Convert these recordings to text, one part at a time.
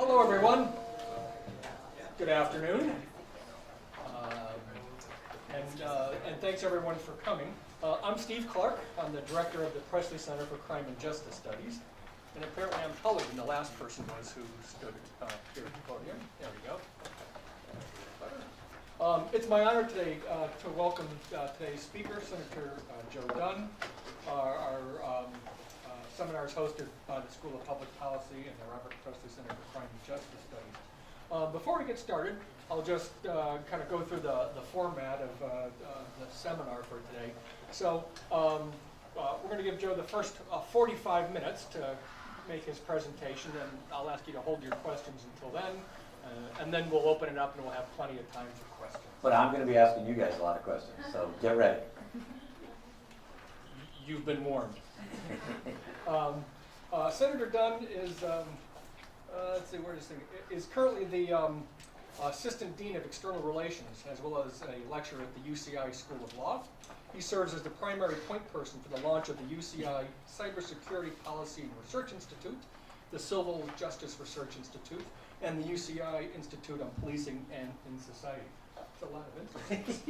Hello, everyone. Good afternoon. And thanks, everyone, for coming. I'm Steve Clark. I'm the director of the Presley Center for Crime and Justice Studies. And apparently I'm taller than the last person was who stood here at the podium. There we go. It's my honor today to welcome today's speaker, Senator Joe Dunn. Our seminar is hosted by the School of Public Policy and the Robert Presley Center for Crime and Justice Studies. Before we get started, I'll just kind of go through the format of the seminar for today. So we're going to give Joe the first 45 minutes to make his presentation, and I'll ask you to hold your questions until then, and then we'll open it up and we'll have plenty of time for questions. But I'm going to be asking you guys a lot of questions, so get ready. You've been warned. Senator Dunn is, let's see, where is he? Is currently the Assistant Dean of External Relations, as well as a lecturer at the UCI School of Law. He serves as the primary point person for the launch of the UCI Cybersecurity Policy and Research Institute, the Civil Justice Research Institute, and the UCI Institute on Policing and in Society. That's a lot of interest.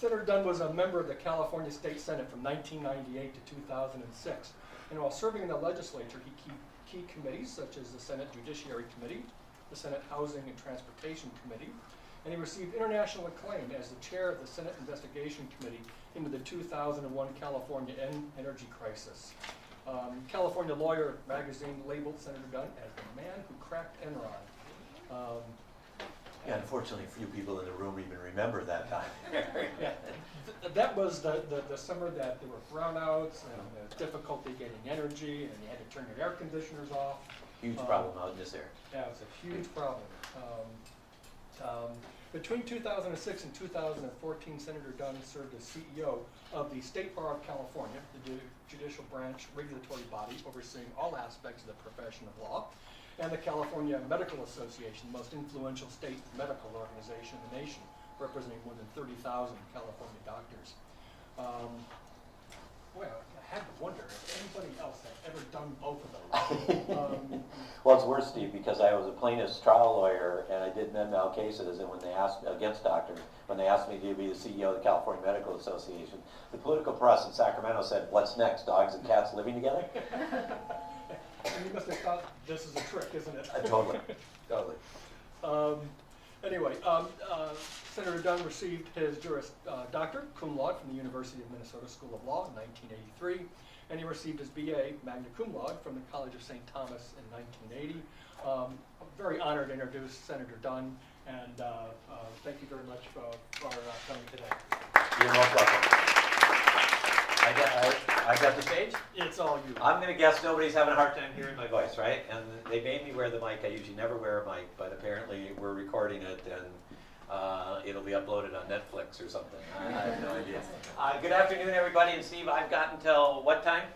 Senator Dunn was a member of the California State Senate from 1998 to 2006. And while serving in the legislature, he key committees such as the Senate Judiciary Committee, the Senate Housing and Transportation Committee, and he received international acclaim as the chair of the Senate Investigation Committee into the 2001 California energy crisis. California Lawyer magazine labeled Senator Dunn as the man who cracked Enron. Yeah, unfortunately, few people in the room even remember that time. Yeah. That was the summer that there were brownouts and difficulty getting energy, and you had to turn your air conditioners off. Huge problem out in this area. Yeah, it's a huge problem. Between 2006 and 2014, Senator Dunn served as CEO of the State Bar of California, the judicial branch regulatory body overseeing all aspects of the profession of law, and the California Medical Association, the most influential state medical organization in the nation, representing more than 30,000 California doctors. Well, I had to wonder if anybody else had ever done both of those. Well, it's worse, Steve, because I was a plaintiff's trial lawyer and I did med mal cases, and when they asked against doctors, when they asked me to be the CEO of the California Medical Association, the political press in Sacramento said, "What's next? Dogs and cats living together?" And you must have thought this is a trick, isn't it? Totally, totally. Anyway, Senator Dunn received his Juris Doctor, cum laude, from the University of Minnesota School of Law in 1983, and he received his BA, magna cum laude, from the College of St. Thomas in 1980. I'm very honored to introduce Senator Dunn, and thank you very much for coming today. You're most welcome. I got the stage? It's all you. I'm going to guess nobody's having a hard time hearing my voice, right? And they made me wear the mic. I usually never wear a mic, but apparently we're recording it, and it'll be uploaded on Netflix or something. I have no idea. Good afternoon, everybody. And Steve, I've got until what time?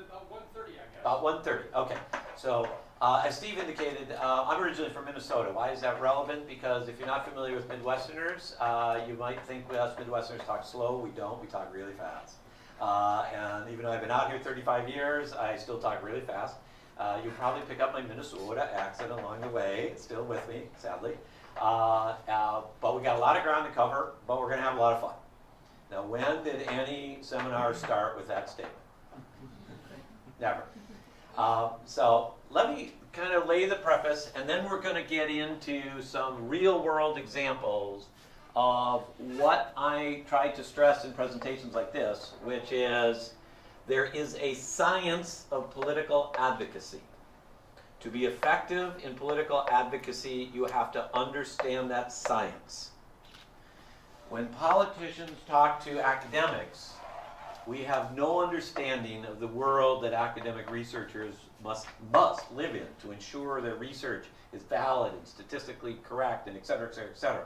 About 1:30, I guess. About 1:30. Okay. So, as Steve indicated, I'm originally from Minnesota. Why is that relevant? Because if you're not familiar with Midwesterners, you might think us Midwesterners talk slow. We don't. We talk really fast. And even though I've been out here 35 years, I still talk really fast. You'll probably pick up my Minnesota accent along the way. It's still with me, sadly. But we got a lot of ground to cover, but we're going to have a lot of fun. Now, when did any seminar start with that statement? Never. So let me kind of lay the preface, and then we're going to get into some real-world examples of what I try to stress in presentations like this, which is there is a science of political advocacy. To be effective in political advocacy, you have to understand that science. When politicians talk to academics, we have no understanding of the world that academic researchers must live in to ensure their research is valid and statistically correct, and et cetera, et cetera, et cetera.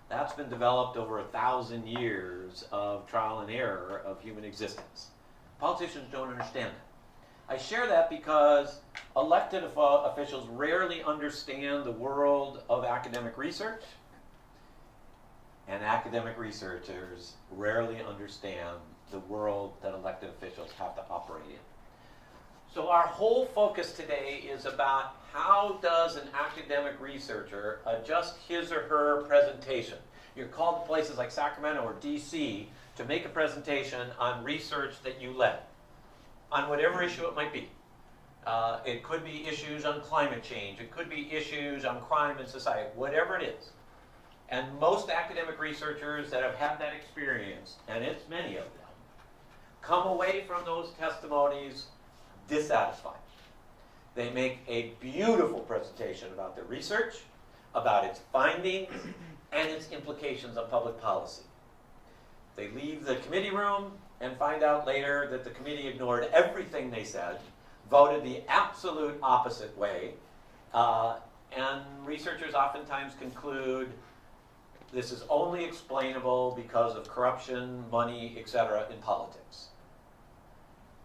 That's been developed over 1,000 years of trial and error of human existence. Politicians don't understand that. I share that because elected officials rarely understand the world of academic research, and academic researchers rarely understand the world that elected officials have to operate in. So our whole focus today is about how does an academic researcher adjust his or her presentation. You're called to places like Sacramento or DC to make a presentation on research that you led, on whatever issue it might be. It could be issues on climate change, it could be issues on crime in society, whatever it is. And most academic researchers that have had that experience, and it's many of them, come away from those testimonies dissatisfied. They make a beautiful presentation about their research, about its findings, and its implications on public policy. They leave the committee room and find out later that the committee ignored everything they said, voted the absolute opposite way, and researchers oftentimes conclude this is only explainable because of corruption, money, etc. in politics.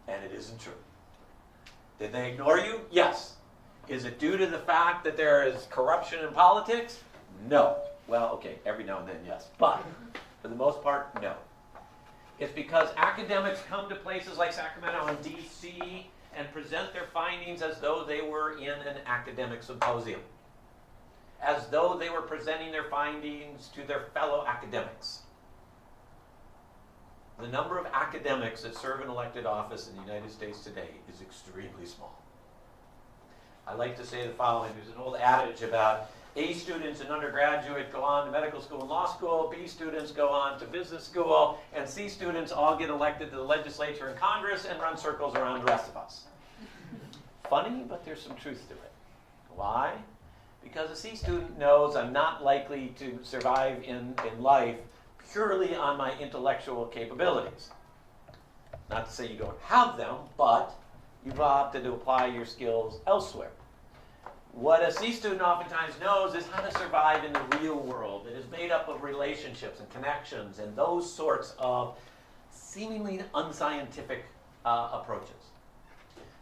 And it isn't true. Did they ignore you? Yes. Is it due to the fact that there is corruption in politics? No. Well, okay, every now and then, yes. But for the most part, no. It's because academics come to places like Sacramento and DC and present their findings as though they were in an academic symposium, as though they were presenting their findings to their fellow academics. The number of academics that serve an elected office in the United States today is extremely small. I like to say the following. There's an old adage about A students in undergraduate go on to medical school and law school, B students go on to business school, and C students all get elected to the legislature and Congress and run circles around the rest of us. Funny, but there's some truth to it. Why? Because a C student knows I'm not likely to survive in life purely on my intellectual capabilities. Not to say you don't have them, but you've opted to apply your skills elsewhere. What a C student oftentimes knows is how to survive in the real world. It is made up of relationships and connections and those sorts of seemingly unscientific approaches.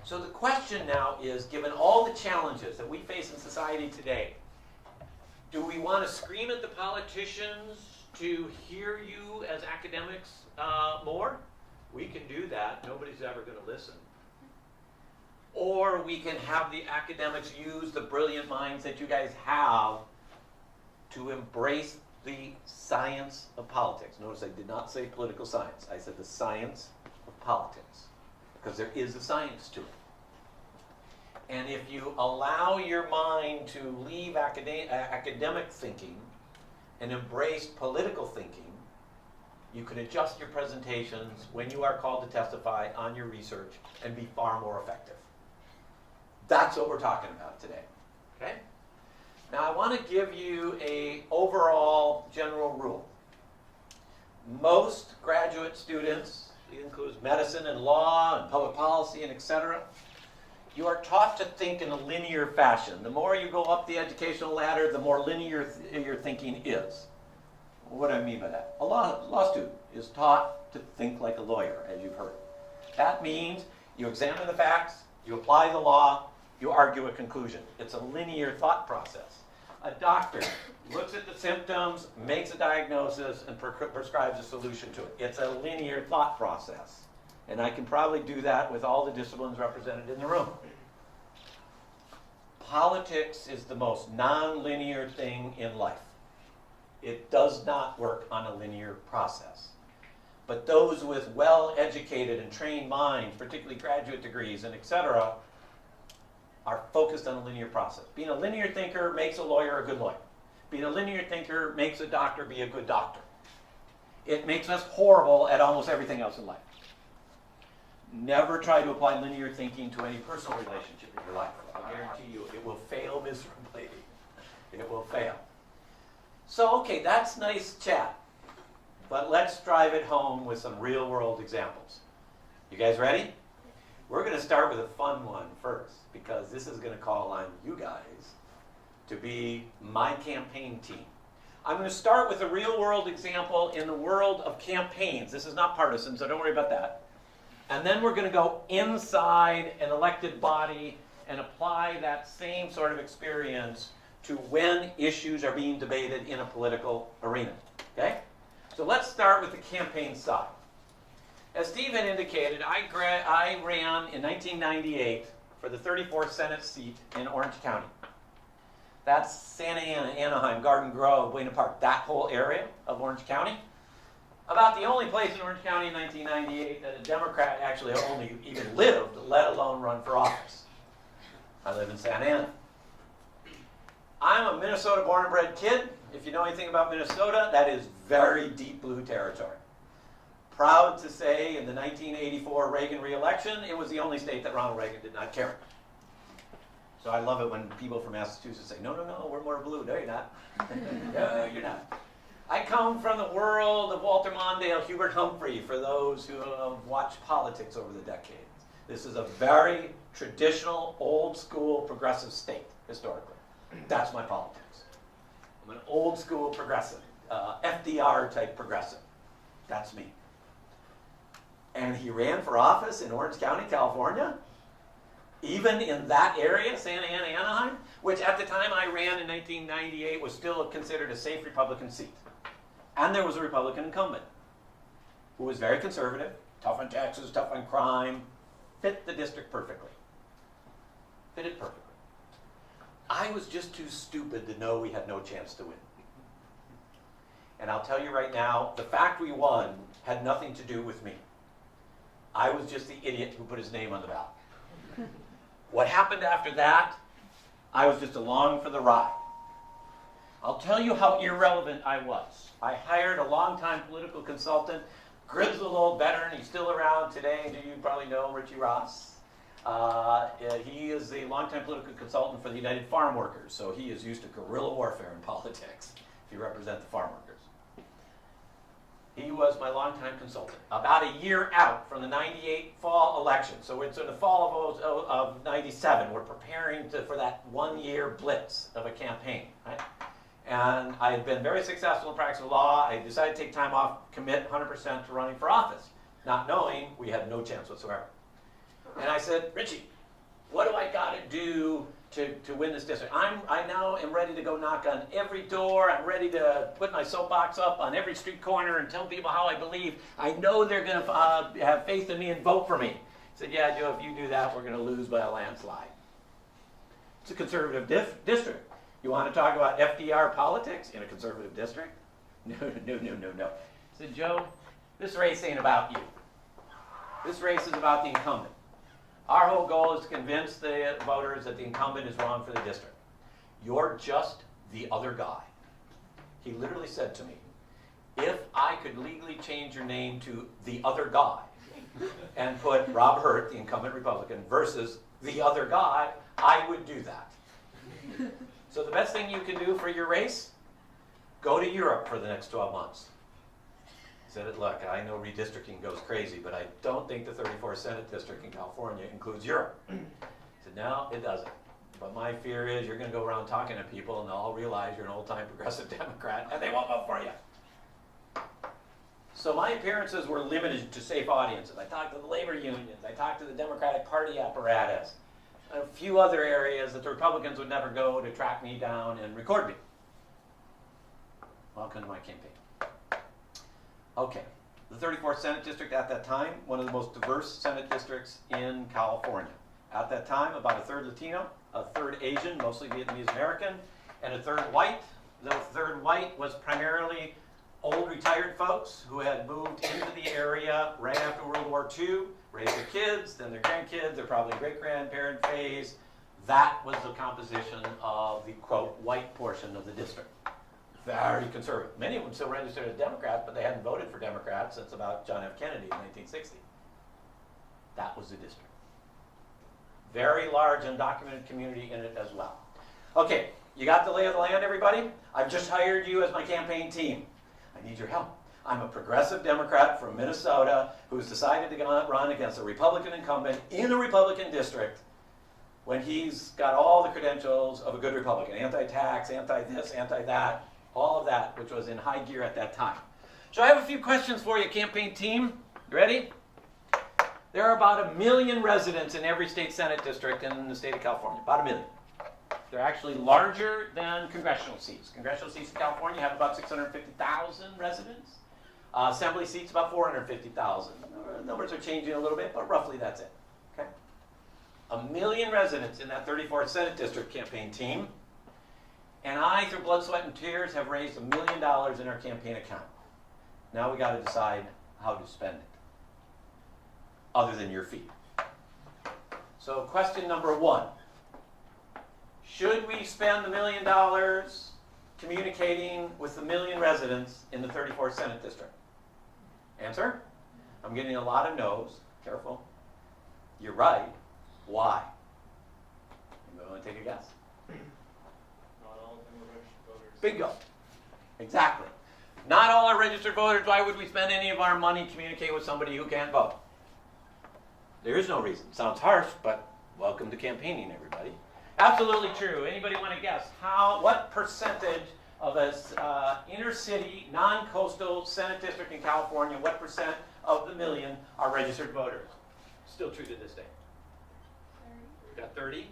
So the question now is, given all the challenges that we face in society today, do we want to scream at the politicians to hear you as academics more? We can do that. Nobody's ever going to listen. Or we can have the academics use the brilliant minds that you guys have to embrace the science of politics. Notice I did not say political science. I said the science of politics, because there is a science to it. And if you allow your mind to leave academic thinking and embrace political thinking, you can adjust your presentations when you are called to testify on your research and be far more effective. That's what we're talking about today. Okay? Now I want to give you an overall general rule. Most graduate students, it includes medicine and law and public policy and etc., you are taught to think in a linear fashion. The more you go up the educational ladder, the more linear your thinking is. What do I mean by that? A law student is taught to think like a lawyer, as you've heard. That means you examine the facts, you apply the law, you argue a conclusion. It's a linear thought process. A doctor looks at the symptoms, makes a diagnosis, and prescribes a solution to it. It's a linear thought process. And I can probably do that with all the disciplines represented in the room. Politics is the most non-linear thing in life. It does not work on a linear process. But those with well-educated and trained minds, particularly graduate degrees and etc., are focused on a linear process. Being a linear thinker makes a lawyer a good lawyer. Being a linear thinker makes a doctor be a good doctor. It makes us horrible at almost everything else in life. Never try to apply linear thinking to any personal relationship in your life. I guarantee you it will fail miserably. It will fail. So, okay, that's nice chat. But let's drive it home with some real-world examples. You guys ready? We're going to start with a fun one first, because this is going to call on you guys to be my campaign team. I'm going to start with a real-world example in the world of campaigns. This is not partisan, so don't worry about that. And then we're going to go inside an elected body and apply that same sort of experience to when issues are being debated in a political arena. Okay? So let's start with the campaign side. As Stephen indicated, I ran in 1998 for the 34th Senate seat in Orange County. That's Santa Ana, Anaheim, Garden Grove, Buena Park, that whole area of Orange County. About the only place in Orange County in 1998 that a Democrat actually only even lived, let alone run for office. I live in Santa Ana. I'm a Minnesota born and bred kid. If you know anything about Minnesota, that is very deep blue territory. Proud to say in the 1984 Reagan re-election, it was the only state that Ronald Reagan did not carry. So I love it when people from Massachusetts say, no, we're more blue. No, you're not. No, you're not. I come from the world of Walter Mondale, Hubert Humphrey, for those who have watched politics over the decades. This is a very traditional, old school, progressive state, historically. That's my politics. I'm an old school progressive, FDR type progressive. That's me. And he ran for office in Orange County, California, even in that area, Santa Ana, Anaheim, which at the time I ran in 1998 was still considered a safe Republican seat. And there was a Republican incumbent who was very conservative, tough on taxes, tough on crime, fit the district perfectly. Fit it perfectly. I was just too stupid to know we had no chance to win. And I'll tell you right now, the fact we won had nothing to do with me. I was just the idiot who put his name on the ballot. What happened after that, I was just along for the ride. I'll tell you how irrelevant I was. I hired a longtime political consultant, grizzled old veteran. He's still around today. Do you probably know Richie Ross? He is a longtime political consultant for the United Farm Workers, so he is used to guerrilla warfare in politics if you represent the farm workers. He was my longtime consultant. About a year out from the 98 fall election, so it's in the fall of 97, we're preparing for that one-year blitz of a campaign, right? And I had been very successful in practice of law. I decided to take time off, commit 100% to running for office, not knowing we had no chance whatsoever. And I said, Richie, what do I got to do to win this district? I now am ready to go knock on every door. I'm ready to put my soapbox up on every street corner and tell people how I believe. I know they're going to have faith in me and vote for me. He said, yeah, Joe, if you do that, we're going to lose by a landslide. It's a conservative district. You want to talk about FDR politics in a conservative district? No. I said, Joe, this race ain't about you. This race is about the incumbent. Our whole goal is to convince the voters that the incumbent is wrong for the district. You're just the other guy. He literally said to me, if I could legally change your name to the other guy and put Rob Hurt, the incumbent Republican, versus the other guy, I would do that. So the best thing you can do for your race, go to Europe for the next 12 months. He said, look, I know redistricting goes crazy, but I don't think the 34th Senate District in California includes Europe. He said, no, it doesn't. But my fear is you're going to go around talking to people and they'll all realize you're an old-time progressive Democrat and they won't vote for you. So my appearances were limited to safe audiences. I talked to the labor unions. I talked to the Democratic Party apparatus. A few other areas that the Republicans would never go to track me down and record me. Welcome to my campaign. Okay, the 34th Senate District at that time, one of the most diverse Senate districts in California. At that time, about a third Latino, a third Asian, mostly Vietnamese American, and a third white. The third white was primarily old retired folks who had moved into the area right after World War II, raised their kids, then their grandkids, they're probably great-grandparent phase. That was the composition of the, quote, white portion of the district. Very conservative. Many of them still registered as Democrats, but they hadn't voted for Democrats since about John F. Kennedy in 1960. That was the district. Very large undocumented community in it as well. Okay, you got the lay of the land, everybody? I've just hired you as my campaign team. I need your help. I'm a progressive Democrat from Minnesota who's decided to run against a Republican incumbent in a Republican district when he's got all the credentials of a good Republican. Anti-tax, anti-this, anti-that, all of that, which was in high gear at that time. So I have a few questions for you, campaign team. You ready? There are about 1 million residents in every state Senate district in the state of California. About 1 million. They're actually larger than congressional seats. Congressional seats in California have about 650,000 residents. Assembly seats about 450,000. Numbers are changing a little bit, but roughly that's it. Okay? 1 million residents in that 34th Senate District campaign team. And I, through blood, sweat, and tears, have raised $1 million in our campaign account. Now we got to decide how to spend it, other than your fee. So question number 1. Should we spend $1 million communicating with 1 million residents in the 34th Senate District? Answer? I'm getting a lot of no's. Careful. You're right. Why? Anybody want to take a guess? Not all of them are registered voters. Bingo. Exactly. Not all are registered voters. Why would we spend any of our money communicating with somebody who can't vote? There is no reason. Sounds harsh, but welcome to campaigning, everybody. Absolutely true. Anybody want to guess what percentage of a inner city, non-coastal Senate district in California, what percent of the million are registered voters? Still true to this day. 30. Got 30?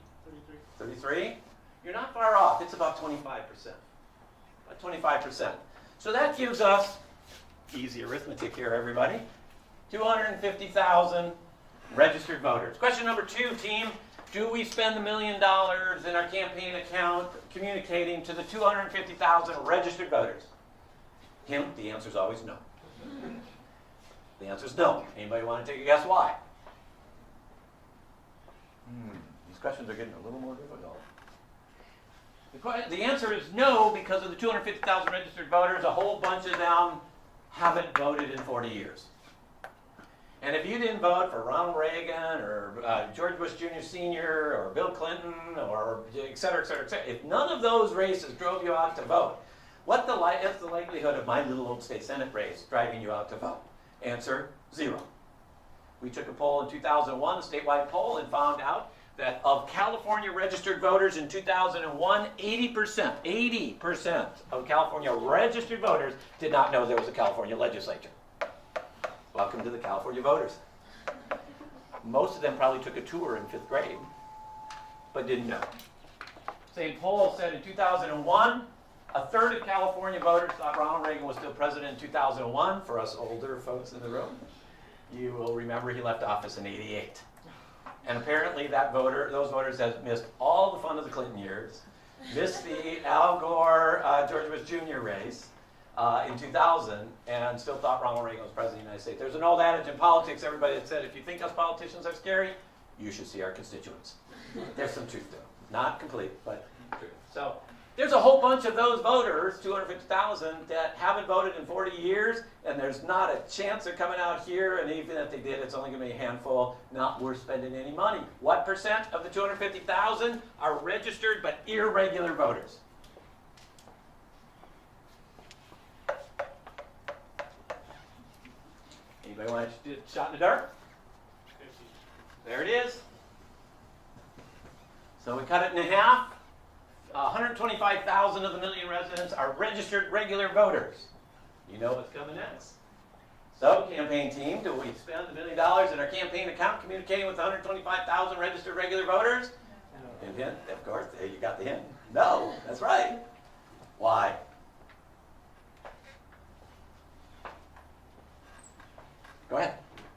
33. 33? You're not far off. It's about 25%. About 25%. So that gives us, easy arithmetic here, everybody, 250,000 registered voters. Question number 2, team. Do we spend $1 million in our campaign account communicating to the 250,000 registered voters? Hint, the answer is always no. The answer is no. Anybody want to take a guess why? These questions are getting a little more difficult. The answer is no, because of the 250,000 registered voters, a whole bunch of them haven't voted in 40 years. And if you didn't vote for Ronald Reagan or George Bush Jr. Sr. or Bill Clinton or et cetera, et cetera, et cetera, if none of those races drove you out to vote, what's the likelihood of my little old state Senate race driving you out to vote? Answer, 0. We took a poll in 2001, a statewide poll, and found out that of California registered voters in 2001, 80% of California registered voters did not know there was a California legislature. Welcome to the California voters. Most of them probably took a tour in 5th grade, but didn't know. Same poll said in 2001, a third of California voters thought Ronald Reagan was still president in 2001. For us older folks in the room, you will remember he left office in '88. And apparently those voters have missed all the fun of the Clinton years, missed the Al Gore, George Bush Jr. race, in 2000, and still thought Ronald Reagan was president of the United States. There's an old adage in politics, everybody that said, if you think us politicians are scary, you should see our constituents. There's some truth to it. Not complete, but true. So there's a whole bunch of those voters, 250,000, that haven't voted in 40 years, and there's not a chance they're coming out here, and even if they did, it's only going to be a handful, not worth spending any money. What percent of the 250,000 are registered but irregular voters? Anybody want to do a shot in the dark? 50. There it is. So we cut it in half. 125,000 of the million residents are registered regular voters. You know what's coming next. So, campaign team, do we spend $1 million in our campaign account communicating with 125,000 registered regular voters? No. Hint, hint, of course, there you got the hint. No, that's right. Why? Go ahead.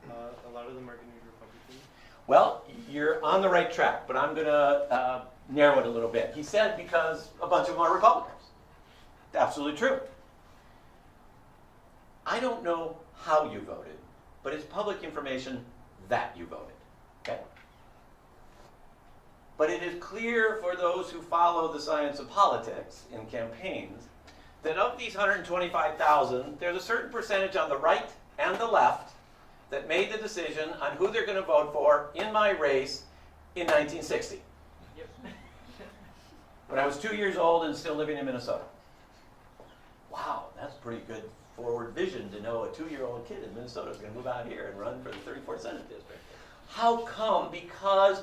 A lot of them are going to be Republicans. Well, you're on the right track, but I'm going to narrow it a little bit. He said because a bunch of them are Republicans. Absolutely true. I don't know how you voted, but it's public information that you voted. Okay? But it is clear for those who follow the science of politics in campaigns that of these 125,000, there's a certain percentage on the right and the left that made the decision on who they're going to vote for in my race in 1960. Yep. When I was 2 years old and still living in Minnesota. Wow, that's pretty good forward vision to know a 2-year-old kid in Minnesota is going to move out here and run for the 34th Senate District. How come? Because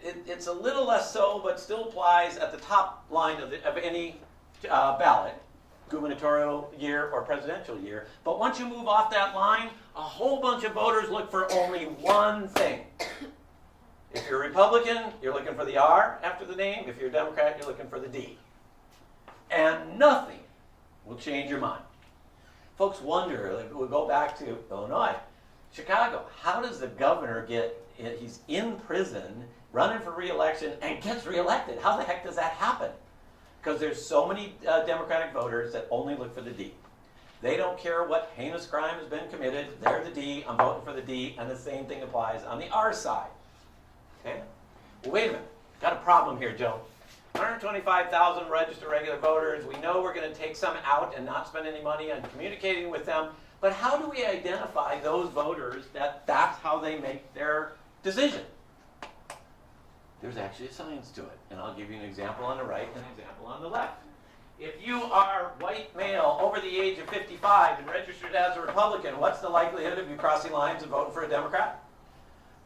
it's a little less so, but still applies at the top line of any ballot, gubernatorial year or presidential year. But once you move off that line, a whole bunch of voters look for only one thing. If you're a Republican, you're looking for the R after the name. If you're a Democrat, you're looking for the D. And nothing will change your mind. folks wonder, like, we'll go back to Illinois, Chicago, how does the governor he's in prison, running for re-election, and gets re-elected? How the heck does that happen? Because there's so many Democratic voters that only look for the D. They don't care what heinous crime has been committed. They're the D. I'm voting for the D. And the same thing applies on the R side. Okay? Well, wait a minute. Got a problem here, Joe. 125,000 registered regular voters. We know we're going to take some out and not spend any money on communicating with them. But how do we identify those voters that's how they make their decision? There's actually a science to it. And I'll give you an example on the right and an example on the left. If you are white male over the age of 55 and registered as a Republican, what's the likelihood of you crossing lines and voting for a Democrat?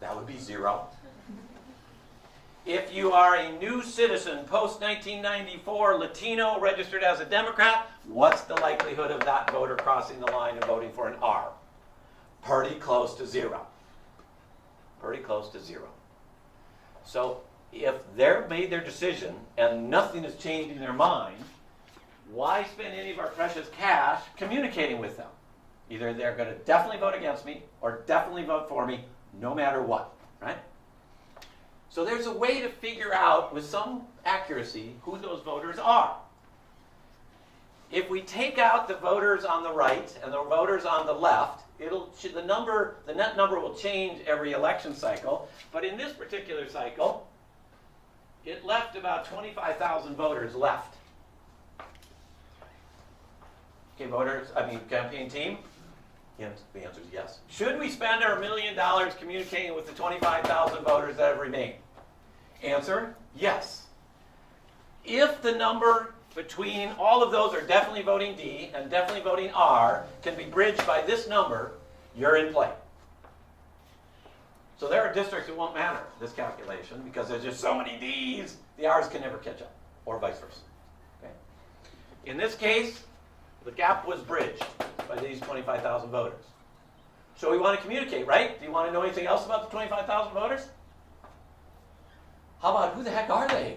That would be 0. If you are a new citizen post-1994, Latino, registered as a Democrat, what's the likelihood of that voter crossing the line and voting for an R? Pretty close to 0. Pretty close to 0. So if they've made their decision and nothing has changed in their mind, why spend any of our precious cash communicating with them? Either they're going to definitely vote against me or definitely vote for me, no matter what, right? So there's a way to figure out with some accuracy who those voters are. If we take out the voters on the right and the voters on the left, the net number will change every election cycle. But in this particular cycle, it left about 25,000 voters left. Okay, campaign team? Yes, the answer is yes. Should we spend our $1 million communicating with the 25,000 voters that have remained? Answer, yes. If the number between all of those are definitely voting D and definitely voting R can be bridged by this number, you're in play. So there are districts that won't matter, this calculation, because there's just so many Ds, the Rs can never catch up, or vice versa. Okay? In this case, the gap was bridged by these 25,000 voters. So we want to communicate, right? Do you want to know anything else about the 25,000 voters? How about who the heck are they?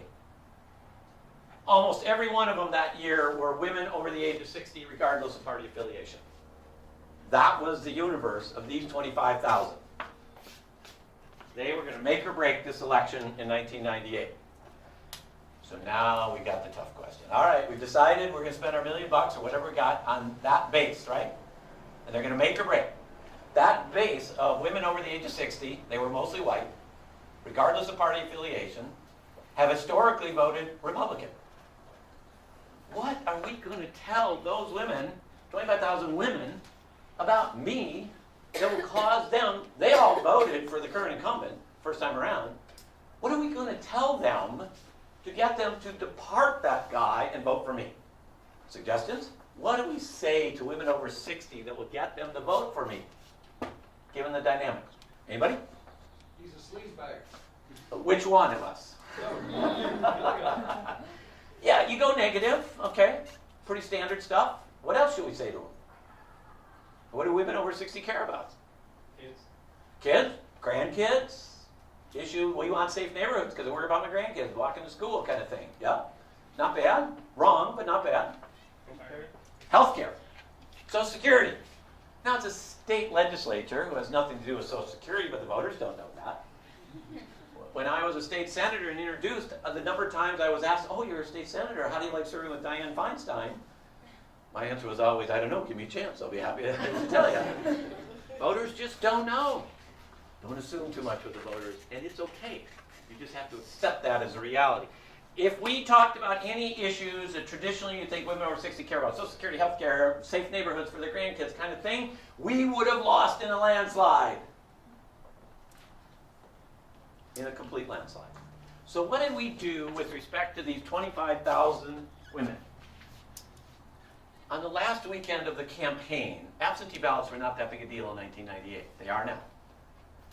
Almost every one of them that year were women over the age of 60, regardless of party affiliation. That was the universe of these 25,000. They were going to make or break this election in 1998. So now we got the tough question. All right, we've decided we're going to spend our $1 million or whatever we got on that base, right? And they're going to make or break. That base of women over the age of 60, they were mostly white, regardless of party affiliation, have historically voted Republican. What are we going to tell those women, 25,000 women, about me that will cause them, they all voted for the current incumbent, first time around, what are we going to tell them to get them to depart that guy and vote for me? Suggestions? What do we say to women over 60 that will get them to vote for me, given the dynamics? Anybody? He's a sleazebag. Which one of us? Yeah, you go negative, okay. Pretty standard stuff. What else should we say to them? What do women over 60 care about? Kids. Kids? Grandkids? Issue, we want safe neighborhoods because I worry about my grandkids walking to school kind of thing. Yeah? Not bad. Wrong, but not bad. Healthcare. Social Security. Now it's a state legislature who has nothing to do with Social Security, but the voters don't know that. When I was a state senator and introduced, the number of times I was asked, oh, you're a state senator, how do you like serving with Dianne Feinstein? My answer was always, I don't know, give me a chance, I'll be happy to tell you. Voters just don't know. Don't assume too much with the voters, and it's okay. You just have to accept that as a reality. If we talked about any issues that traditionally you think women over 60 care about, Social Security, health care, safe neighborhoods for their grandkids kind of thing, we would have lost in a landslide. In a complete landslide. So what did we do with respect to these 25,000 women? On the last weekend of the campaign, absentee ballots were not that big a deal in 1998. They are now.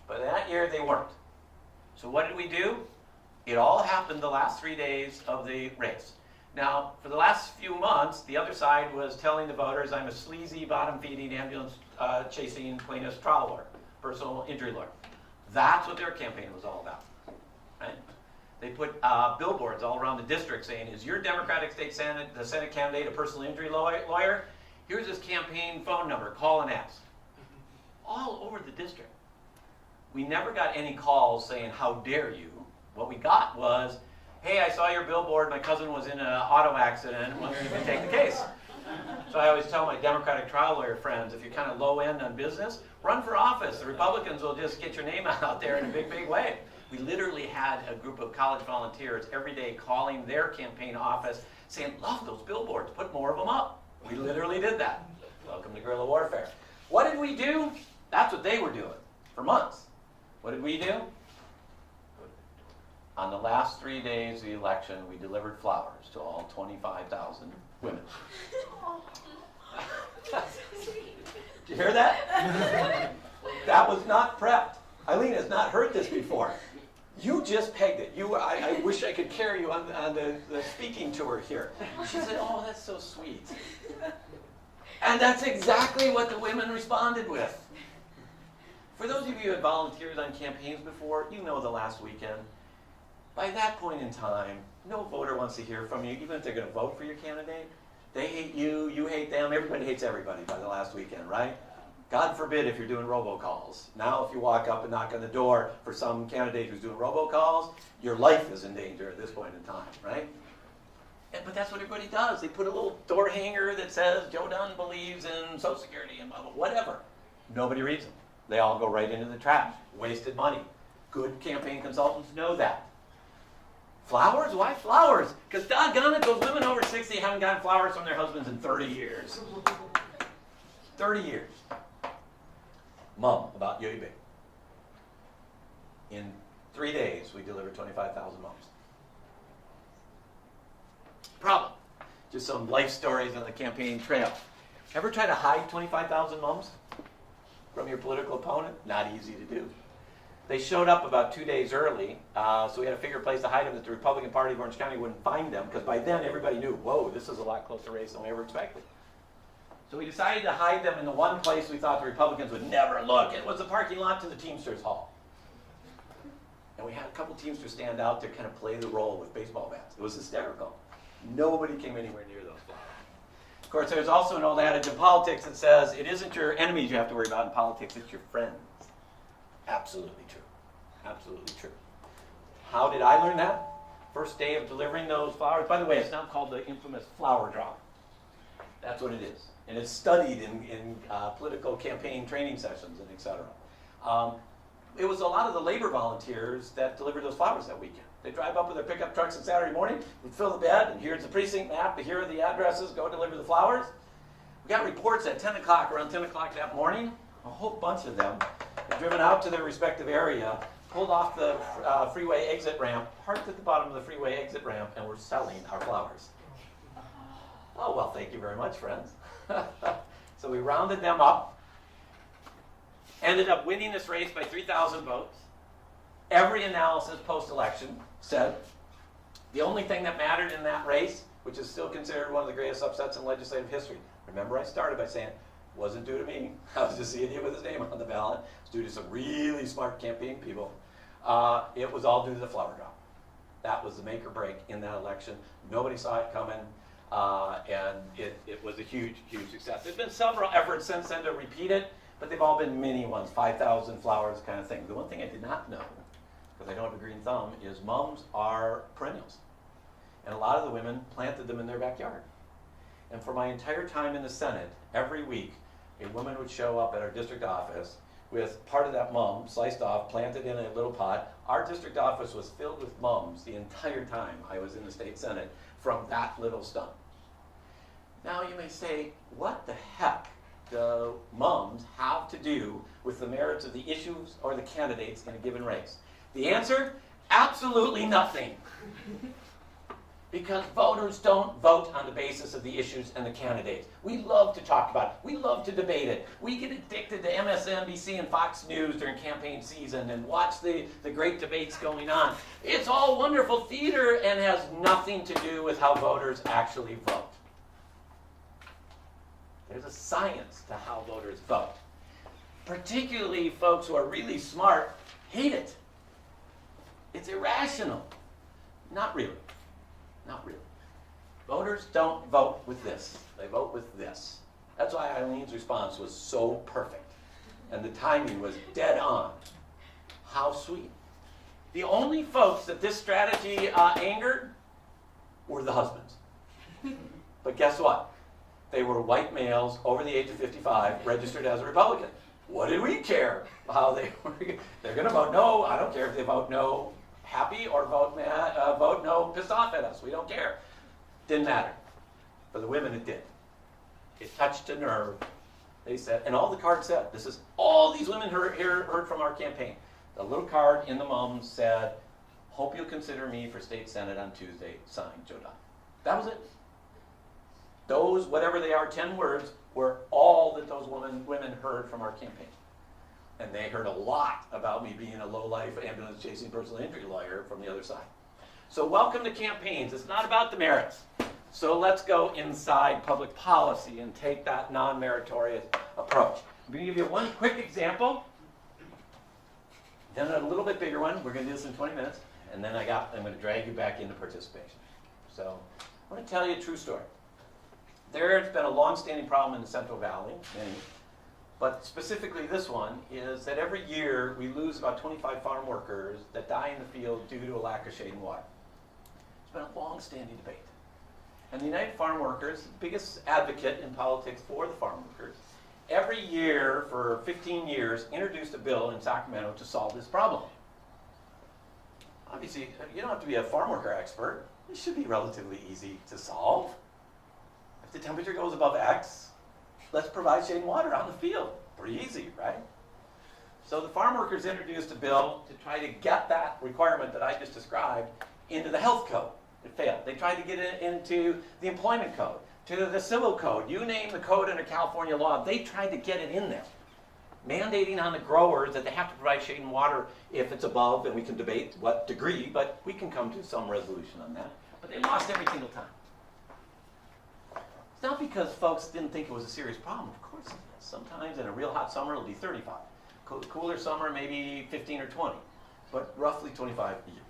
But that year they weren't. So what did we do? It all happened the last 3 days of the race. Now, for the last few months, the other side was telling the voters, I'm a sleazy, bottom-feeding, ambulance-chasing plaintiff's trial lawyer, personal injury lawyer. That's what their campaign was all about. Right? They put billboards all around the district saying, is your Democratic state Senate, the Senate candidate, a personal injury lawyer? Here's his campaign phone number, call and ask. All over the district. We never got any calls saying, how dare you? What we got was, hey, I saw your billboard, my cousin was in an auto accident, wondering if you take the case. So I always tell my Democratic trial lawyer friends, if you're kind of low end on business, run for office. The Republicans will just get your name out there in a big, big way. We literally had a group of college volunteers every day calling their campaign office saying, love those billboards, put more of them up. We literally did that. Welcome to guerrilla warfare. What did we do? That's what they were doing for months. What did we do? On the last 3 days of the election, we delivered flowers to all 25,000 women. Did you hear that? That was not prepped. Eileen has not heard this before. You just pegged it. I wish I could carry you on the speaking tour here. She said, oh, that's so sweet. And that's exactly what the women responded with. For those of you who have volunteered on campaigns before, you know the last weekend. By that point in time, no voter wants to hear from you, even if they're going to vote for your candidate. They hate you, you hate them, everybody hates everybody by the last weekend, right? God forbid if you're doing robocalls. Now if you walk up and knock on the door for some candidate who's doing robocalls, your life is in danger at this point in time, right? But that's what everybody does. They put a little door hanger that says, Joe Dunn believes in Social Security and blah, blah, whatever. Nobody reads them. They all go right into the trash. Wasted money. Good campaign consultants know that. Flowers? Why flowers? Because doggone it, those women over 60 haven't gotten flowers from their husbands in 30 years. 30 years. Mom, about you big. In 3 days, we delivered 25,000 mums. Problem. Just some life stories on the campaign trail. Ever try to hide 25,000 mums from your political opponent? Not easy to do. They showed up about 2 days early, so we had to figure a place to hide them that the Republican Party of Orange County wouldn't find them, because by then everybody knew, whoa, this is a lot closer race than we ever expected. So we decided to hide them in the one place we thought the Republicans would never look. It was the parking lot to the Teamsters Hall. And we had a couple Teamsters stand out to kind of play the role with baseball bats. It was hysterical. Nobody came anywhere near those flowers. Of course, there's also an old adage in politics that says, it isn't your enemies you have to worry about in politics, it's your friends. Absolutely true. Absolutely true. How did I learn that? First day of delivering those flowers. By the way, it's now called the infamous flower drop. That's what it is. And it's studied in political campaign training sessions and et cetera. It was a lot of the labor volunteers that delivered those flowers that weekend. They drive up with their pickup trucks on Saturday morning, we fill the bed, and here's the precinct map, here are the addresses, go deliver the flowers. We got reports at 10 o'clock, around 10 o'clock that morning, a whole bunch of them had driven out to their respective area, pulled off the freeway exit ramp, parked at the bottom of the freeway exit ramp, and were selling our flowers. Oh, well, thank you very much, friends. So we rounded them up, ended up winning this race by 3,000 votes. Every analysis post-election said the only thing that mattered in that race, which is still considered one of the greatest upsets in legislative history. Remember, I started by saying, it wasn't due to me. I was just the idiot with his name on the ballot. It was due to some really smart campaign people. It was all due to the flower drop. That was the make or break in that election. Nobody saw it coming, and it was a huge, huge success. There's been several efforts since then to repeat it, but they've all been mini ones, 5,000 flowers kind of thing. The one thing I did not know, because I don't have a green thumb, is mums are perennials. And a lot of the women planted them in their backyard. And for my entire time in the Senate, every week, a woman would show up at our district office with part of that mum sliced off, planted in a little pot. Our district office was filled with mums the entire time I was in the state Senate from that little stump. Now you may say, what the heck do mums have to do with the merits of the issues or the candidates in a given race? The answer, absolutely nothing. Because voters don't vote on the basis of the issues and the candidates. We love to talk about it. We love to debate it. We get addicted to MSNBC and Fox News during campaign season and watch the great debates going on. It's all wonderful theater and has nothing to do with how voters actually vote. There's a science to how voters vote. Particularly folks who are really smart hate it. It's irrational. Not really. Not really. Voters don't vote with this. They vote with this. That's why Eileen's response was so perfect. And the timing was dead on. How sweet. The only folks that this strategy angered were the husbands. But guess what? They were white males over the age of 55, registered as a Republican. What did we care how they were? They're going to vote no. I don't care if they vote no happy or vote no pissed off at us. We don't care. Didn't matter. For the women, it did. It touched a nerve. They said, and all the cards said, this is all these women heard from our campaign. The little card in the mums said, hope you'll consider me for state senate on Tuesday, signed Joe Dunn. That was it. Those, whatever they are, 10 words, were all that those women heard from our campaign. And they heard a lot about me being a low-life ambulance-chasing personal injury lawyer from the other side. So welcome to campaigns. It's not about the merits. So let's go inside public policy and take that non-meritorious approach. I'm going to give you one quick example, then a little bit bigger one. We're going to do this in 20 minutes, and then I'm going to drag you back into participation. So I want to tell you a true story. There's been a long-standing problem in the Central Valley, but specifically this one is that every year we lose about 25 farm workers that die in the field due to a lack of shade and water. It's been a long-standing debate. And the United Farm Workers, the biggest advocate in politics for the farm workers, every year for 15 years introduced a bill in Sacramento to solve this problem. Obviously, you don't have to be a farm worker expert. It should be relatively easy to solve. If the temperature goes above X, let's provide shade and water on the field. Pretty easy, right? So the farm workers introduced a bill to try to get that requirement that I just described into the health code. It failed. They tried to get it into the employment code, to the civil code. You name the code under California law, they tried to get it in there. Mandating on the growers that they have to provide shade and water if it's above, and we can debate what degree, but we can come to some resolution on that. But they lost every single time. It's not because folks didn't think it was a serious problem. Of course it is. Sometimes in a real hot summer, it'll be 35. Cooler summer, maybe 15 or 20, but roughly 25 a year.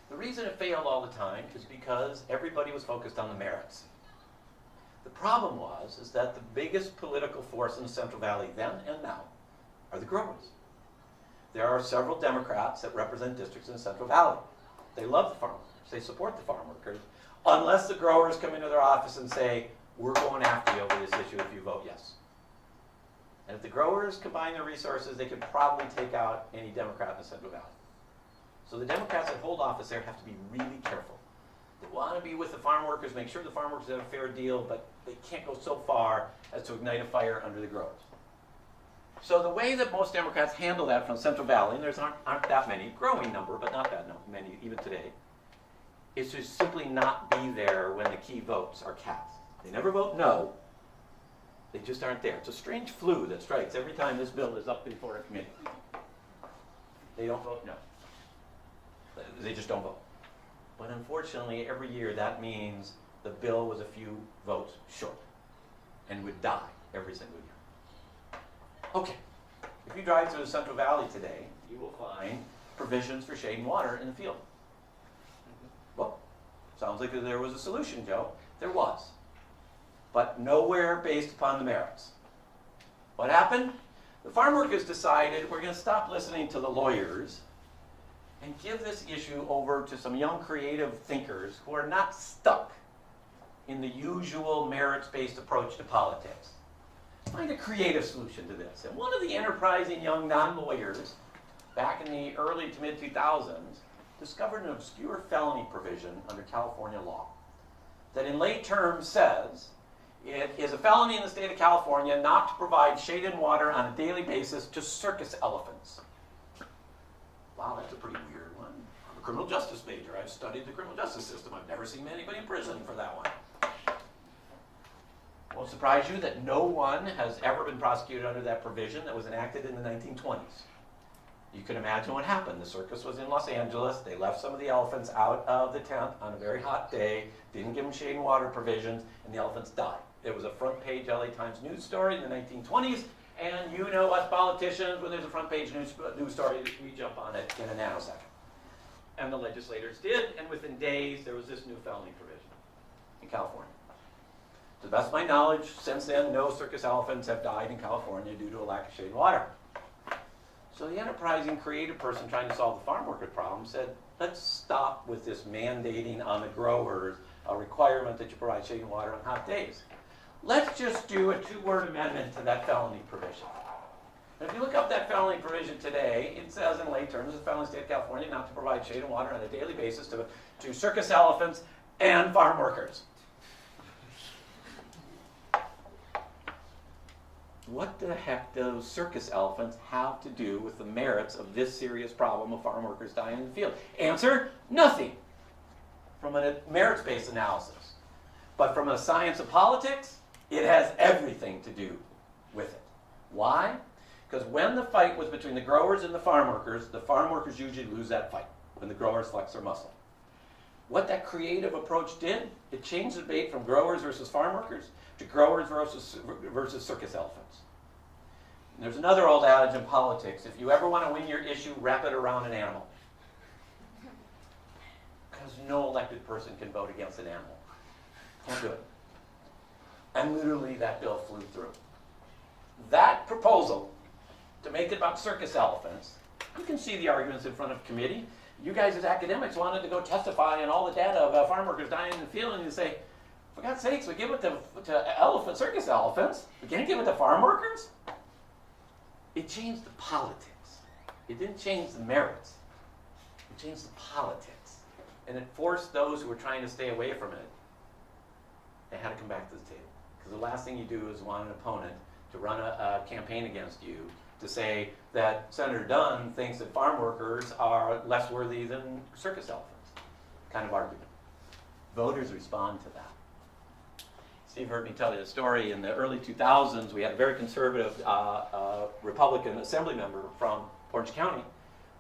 The reason it failed all the time is because everybody was focused on the merits. The problem is that the biggest political force in the Central Valley then and now are the growers. There are several Democrats that represent districts in the Central Valley. They love the farm workers. They support the farm workers, unless the growers come into their office and say, we're going after you over this issue if you vote yes. And if the growers combine their resources, they could probably take out any Democrat in the Central Valley. So the Democrats that hold office there have to be really careful. They want to be with the farm workers, make sure the farm workers have a fair deal, but they can't go so far as to ignite a fire under the growers. So the way that most Democrats handle that from Central Valley, and there's aren't that many, growing number, but not that many even today, is to simply not be there when the key votes are cast. They never vote no. They just aren't there. It's a strange flu that strikes every time this bill is up before a committee. They don't vote no. They just don't vote. But unfortunately, every year that means the bill was a few votes short and would die every single year. Okay, if you drive through the Central Valley today, you will find provisions for shade and water in the field. Well, sounds like there was a solution, Joe. There was. But nowhere based upon the merits. What happened? The farm workers decided we're going to stop listening to the lawyers and give this issue over to some young creative thinkers who are not stuck in the usual merits-based approach to politics. Find a creative solution to this. And one of the enterprising young non-lawyers back in the early to mid-2000s discovered an obscure felony provision under California law that in lay terms says it is a felony in the state of California not to provide shade and water on a daily basis to circus elephants. Wow, that's a pretty weird one. I'm a criminal justice major. I've studied the criminal justice system. I've never seen anybody in prison for that one. Won't surprise you that no one has ever been prosecuted under that provision that was enacted in the 1920s. You can imagine what happened. The circus was in Los Angeles. They left some of the elephants out of the tent on a very hot day, didn't give them shade and water provisions, and the elephants died. It was a front page LA Times news story in the 1920s. And you know us politicians, when there's a front page news story, we jump on it in a nanosecond. And the legislators did, and within days there was this new felony provision in California. To the best of my knowledge, since then, no circus elephants have died in California due to a lack of shade and water. So the enterprising, creative person trying to solve the farm worker problem said, let's stop with this mandating on the growers a requirement that you provide shade and water on hot days. Let's just do a 2-word amendment to that felony provision. And if you look up that felony provision today, it says in lay terms, it's a felony state of California not to provide shade and water on a daily basis to circus elephants and farm workers. What the heck do circus elephants have to do with the merits of this serious problem of farm workers dying in the field? Answer, nothing. From a merits-based analysis. But from a science of politics, it has everything to do with it. Why? Because when the fight was between the growers and the farm workers usually lose that fight when the growers flex their muscle. What that creative approach did, it changed the debate from growers versus farm workers to growers versus circus elephants. And there's another old adage in politics, if you ever want to win your issue, wrap it around an animal. Because no elected person can vote against an animal. Can't do it. And literally that bill flew through. That proposal, to make it about circus elephants, you can see the arguments in front of committee. You guys as academics wanted to go testify on all the data of farm workers dying in the field, and you say, for God's sakes, we give it to circus elephants. We can't give it to farm workers? It changed the politics. It didn't change the merits. It changed the politics. And it forced those who were trying to stay away from it, they had to come back to the table. Because the last thing you do is want an opponent to run a campaign against you to say that Senator Dunn thinks that farm workers are less worthy than circus elephants. Kind of argument. Voters respond to that. Steve heard me tell you a story. In the early 2000s, we had a very conservative Republican assembly member from Orange County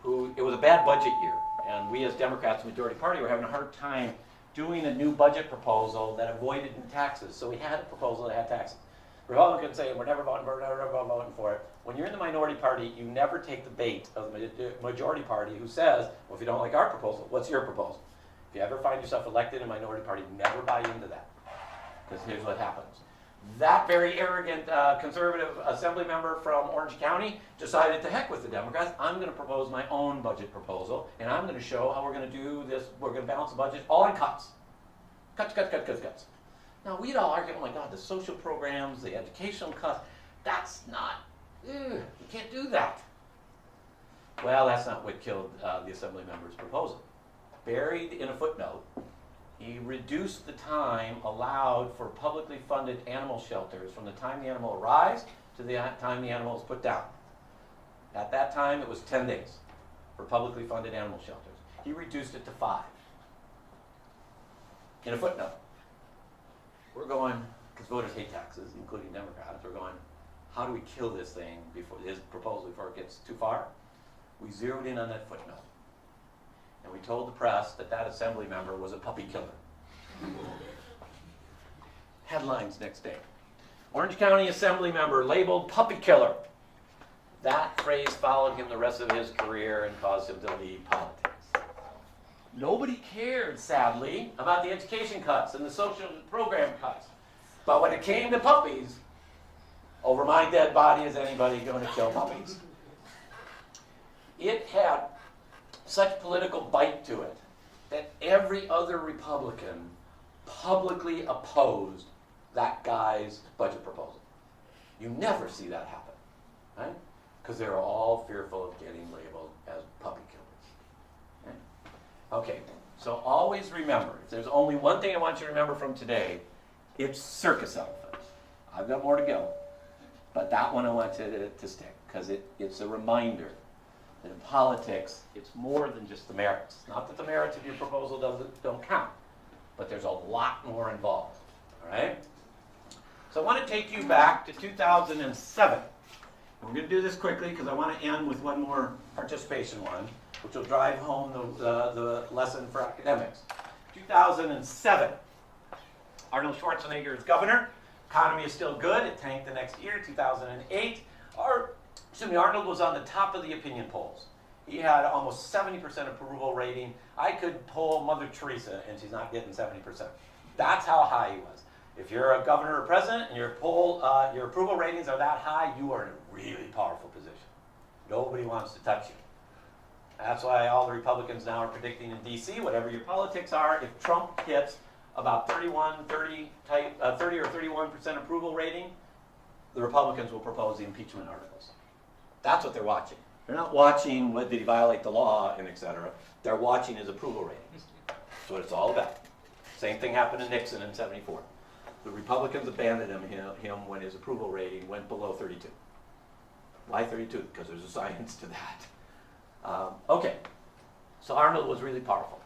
who, it was a bad budget year. And we as Democrats, the majority party, were having a hard time doing a new budget proposal that avoided taxes. So we had a proposal that had taxes. Republicans say, we're never voting for it. When you're in the minority party, you never take the bait of the majority party who says, well, if you don't like our proposal, what's your proposal? If you ever find yourself elected in a minority party, never buy into that. Because here's what happens. That very arrogant conservative assembly member from Orange County decided to heck with the Democrats. I'm going to propose my own budget proposal, and I'm going to show how we're going to do this. We're going to balance the budget all in cuts. Cuts. Now, we'd all argue, oh my God, the social programs, the educational cuts, that's not, you can't do that. Well, that's not what killed the assembly member's proposal. Buried in a footnote, he reduced the time allowed for publicly funded animal shelters from the time the animal arrives to the time the animal is put down. At that time, it was 10 days for publicly funded animal shelters. He reduced it to 5. In a footnote. We're going, because voters hate taxes, including Democrats, we're going, how do we kill this thing before his proposal before it gets too far? We zeroed in on that footnote. And we told the press that that assembly member was a puppy killer. Headlines next day. Orange County assembly member labeled puppy killer. That phrase followed him the rest of his career and caused him to leave politics. Nobody cared, sadly, about the education cuts and the social program cuts. But when it came to puppies, over my dead body is anybody going to kill puppies? It had such political bite to it that every other Republican publicly opposed that guy's budget proposal. You never see that happen, right? Because they're all fearful of getting labeled as puppy killers. Okay, so always remember, if there's only one thing I want you to remember from today, it's circus elephants. I've got more to go, but that one I want to stick, because it's a reminder that in politics, it's more than just the merits. Not that the merits of your proposal don't count, but there's a lot more involved, all right? So I want to take you back to 2007. And we're going to do this quickly because I want to end with one more participation one, which will drive home the lesson for academics. 2007, Arnold Schwarzenegger is governor. Economy is still good. It tanked the next year, 2008. Arnold was on the top of the opinion polls. He had almost 70% approval rating. I could poll Mother Teresa, and she's not getting 70%. That's how high he was. If you're a governor or president and your approval ratings are that high, you are in a really powerful position. Nobody wants to touch you. That's why all the Republicans now are predicting in DC, whatever your politics are, if Trump hits about 30 or 31% approval rating, the Republicans will propose the impeachment articles. That's what they're watching. They're not watching did he violate the law and et cetera. They're watching his approval ratings. That's what it's all about. Same thing happened to Nixon in '74. The Republicans abandoned him when his approval rating went below 32. Why 32? Because there's a science to that. Okay, so Arnold was really powerful.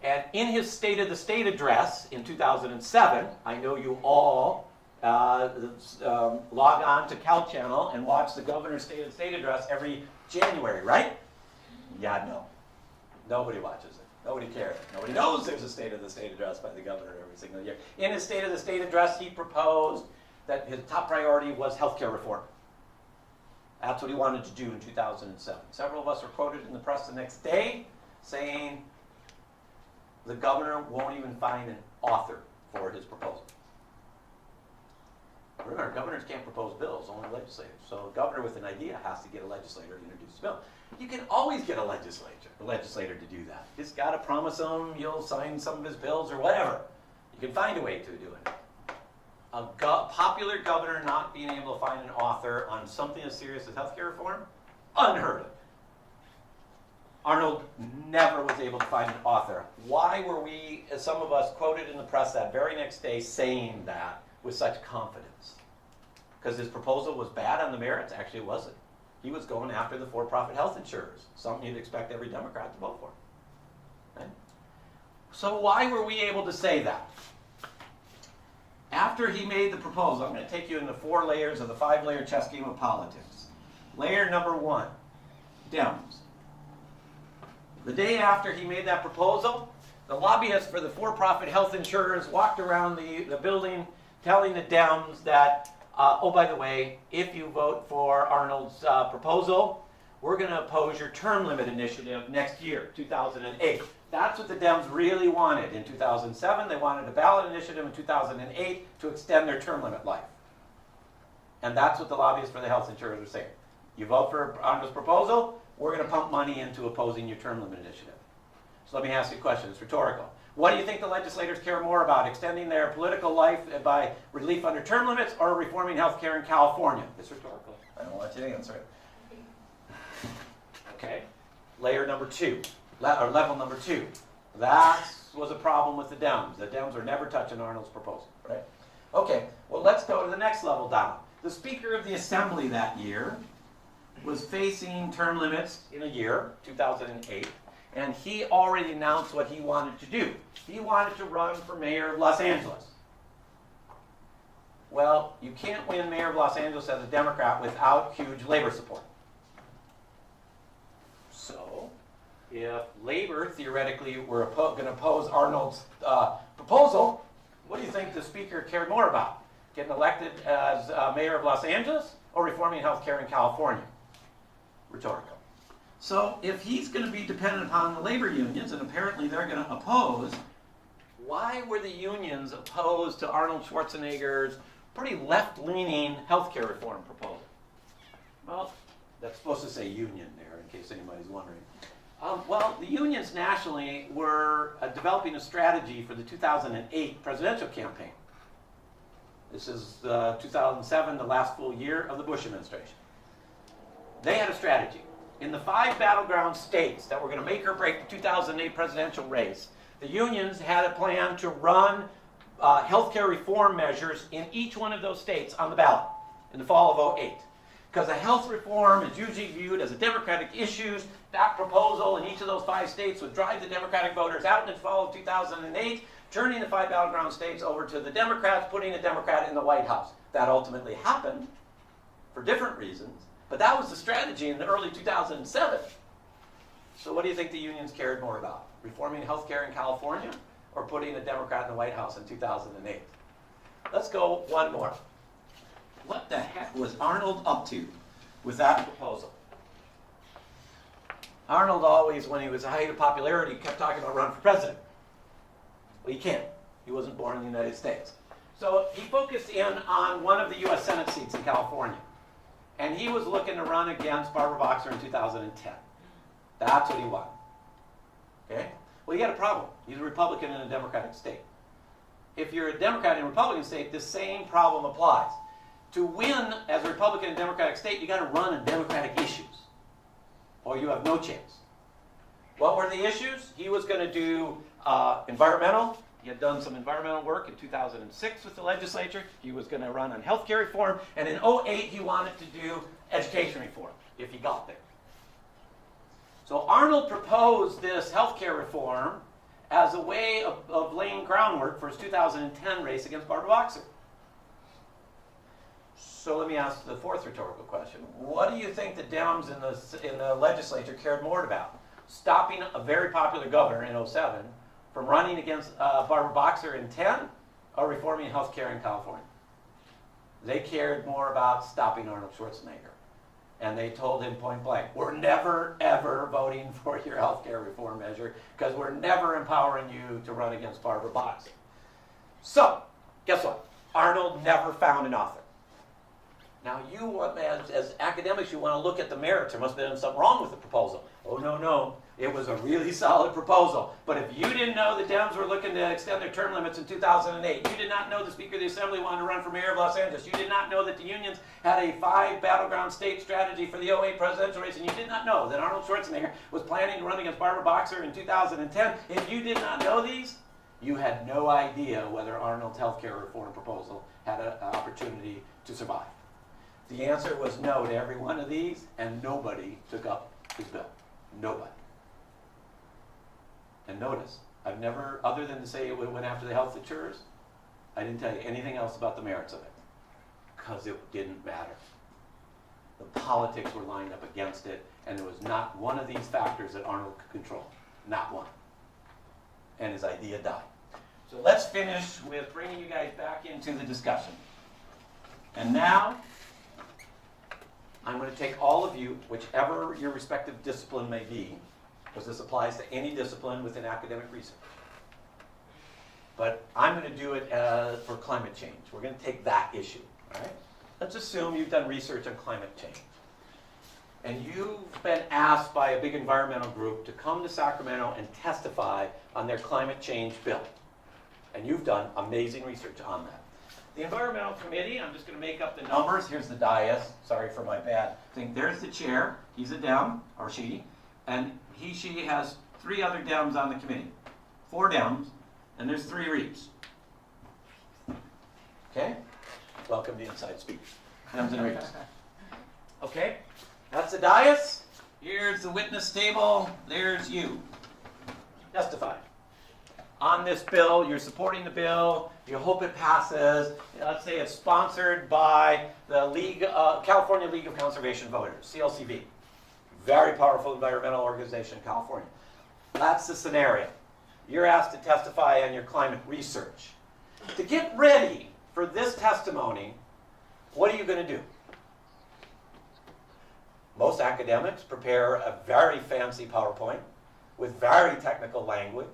And in his State of the State address in 2007, I know you all log on to Cal Channel and watch the governor's State of the State address every January, right? Yeah, no. Nobody watches it. Nobody cares. Nobody knows there's a State of the State address by the governor every single year. In his State of the State address, he proposed that his top priority was healthcare reform. That's what he wanted to do in 2007. Several of us were quoted in the press the next day saying the governor won't even find an author for his proposal. Remember, governors can't propose bills, only legislators. So a governor with an idea has to get a legislator to introduce a bill. You can always get a legislator to do that. You just got to promise them you'll sign some of his bills or whatever. You can find a way to do it. A popular governor not being able to find an author on something as serious as healthcare reform, unheard of. Arnold never was able to find an author. Why were we, as some of us, quoted in the press that very next day saying that with such confidence? Because his proposal was bad on the merits? Actually, it wasn't. He was going after the for-profit health insurers, something you'd expect every Democrat to vote for. Right? So why were we able to say that? After he made the proposal, I'm going to take you into 4 layers of the 5-layer chess game of politics. Layer number 1, Dems. The day after he made that proposal, the lobbyists for the for-profit health insurers walked around the building telling the Dems that, oh, by the way, if you vote for Arnold's proposal, we're going to oppose your term limit initiative next year, 2008. That's what the Dems really wanted in 2007. They wanted a ballot initiative in 2008 to extend their term limit life. And that's what the lobbyists for the health insurers are saying. You vote for Arnold's proposal, we're going to pump money into opposing your term limit initiative. So let me ask you a question. It's rhetorical. What do you think the legislators care more about, extending their political life by relief under term limits or reforming health care in California? It's rhetorical. I don't want you to answer it. Okay. Layer number 2, or level number 2. That was a problem with the Dems. The Dems were never touching Arnold's proposal, right? Okay, well, let's go to the next level down. The Speaker of the Assembly that year was facing term limits in a year, 2008, and he already announced what he wanted to do. He wanted to run for mayor of Los Angeles. Well, you can't win mayor of Los Angeles as a Democrat without huge labor support. So, if labor theoretically were going to oppose Arnold's proposal, what do you think the Speaker cared more about? Getting elected as mayor of Los Angeles or reforming health care in California? Rhetorical. So if he's going to be dependent upon the labor unions, and apparently they're going to oppose, why were the unions opposed to Arnold Schwarzenegger's pretty left-leaning healthcare reform proposal? Well, that's supposed to say union there, in case anybody's wondering. Well, the unions nationally were developing a strategy for the 2008 presidential campaign. This is 2007, the last full year of the Bush administration. They had a strategy. In the 5 battleground states that were going to make or break the 2008 presidential race, the unions had a plan to run healthcare reform measures in each one of those states on the ballot in the fall of 2008. Because a health reform is usually viewed as a Democratic issue, that proposal in each of those 5 states would drive the Democratic voters out in the fall of 2008, turning the 5 battleground states over to the Democrats, putting a Democrat in the White House. That ultimately happened for different reasons. But that was the strategy in the early 2007. So what do you think the unions cared more about? Reforming health care in California or putting a Democrat in the White House in 2008? Let's go one more. What the heck was Arnold up to with that proposal? Arnold always, when he was at the height of popularity, kept talking about running for president. Well, he can't. He wasn't born in the United States. So he focused in on one of the U.S. Senate seats in California. And he was looking to run against Barbara Boxer in 2010. That's what he wanted. Okay? Well, he had a problem. He's a Republican in a Democratic state. If you're a Democrat in a Republican state, the same problem applies. To win as a Republican in a Democratic state, you got to run on Democratic issues, or you have no chance. What were the issues? He was going to do environmental. He had done some environmental work in 2006 with the legislature. He was going to run on health care reform. And in 2008, he wanted to do education reform, if he got there. So Arnold proposed this health care reform as a way of laying groundwork for his 2010 race against Barbara Boxer. So let me ask the fourth rhetorical question. What do you think the Dems in the legislature cared more about? Stopping a very popular governor in 2007 from running against Barbara Boxer in 2010, or reforming health care in California? They cared more about stopping Arnold Schwarzenegger. And they told him point blank, we're never, ever voting for your health care reform measure because we're never empowering you to run against Barbara Boxer. So, guess what? Arnold never found an author. Now, you want, as academics, you want to look at the merits. There must have been something wrong with the proposal. Oh, no. It was a really solid proposal. But if you didn't know the Dems were looking to extend their term limits in 2008, you did not know the Speaker of the Assembly wanted to run for mayor of Los Angeles, you did not know that the unions had a 5 battleground state strategy for the 2008 presidential race, and you did not know that Arnold Schwarzenegger was planning to run against Barbara Boxer in 2010, if you did not know these, you had no idea whether Arnold's health care reform proposal had an opportunity to survive. The answer was no to every one of these, and nobody took up his bill. Nobody. And notice, I've never, other than to say it went after the health insurers, I didn't tell you anything else about the merits of it, because it didn't matter. The politics were lined up against it, and there was not one of these factors that Arnold could control. Not one. And his idea died. So let's finish with bringing you guys back into the discussion. And now, I'm going to take all of you, whichever your respective discipline may be, because this applies to any discipline within academic research. But I'm going to do it for climate change. We're going to take that issue. All right? Let's assume you've done research on climate change. And you've been asked by a big environmental group to come to Sacramento and testify on their climate change bill. And you've done amazing research on that. The environmental committee, I'm just going to make up the numbers. Here's the dais. Sorry for my bad thing. There's the chair. He's a Dem, or she. And she has 3 other Dems on the committee. 4 Dems, and there's 3 Reeves. Okay? Welcome to Inside Speak. Dems and Reeves. Okay? That's the dais. Here's the witness table. There's you. Testify. On this bill, you're supporting the bill, you hope it passes. Let's say it's sponsored by the California League of Conservation Voters, CLCV. Very powerful environmental organization in California. That's the scenario. You're asked to testify on your climate research. To get ready for this testimony, what are you going to do? Most academics prepare a very fancy PowerPoint with very technical language,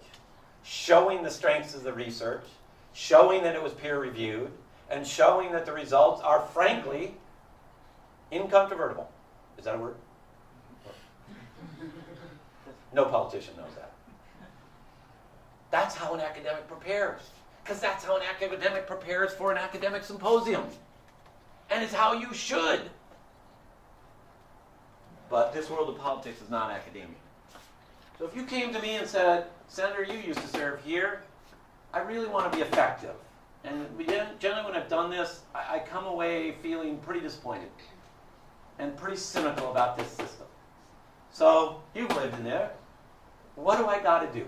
showing the strengths of the research, showing that it was peer-reviewed, and showing that the results are, frankly, incontrovertible. Is that a word? No politician knows that. That's how an academic prepares. Because that's how an academic prepares for an academic symposium. And it's how you should. But this world of politics is not academia. So if you came to me and said, Senator, you used to serve here, I really want to be effective. And generally when I've done this, I come away feeling pretty disappointed and pretty cynical about this system. So you've lived in there. What do I got to do?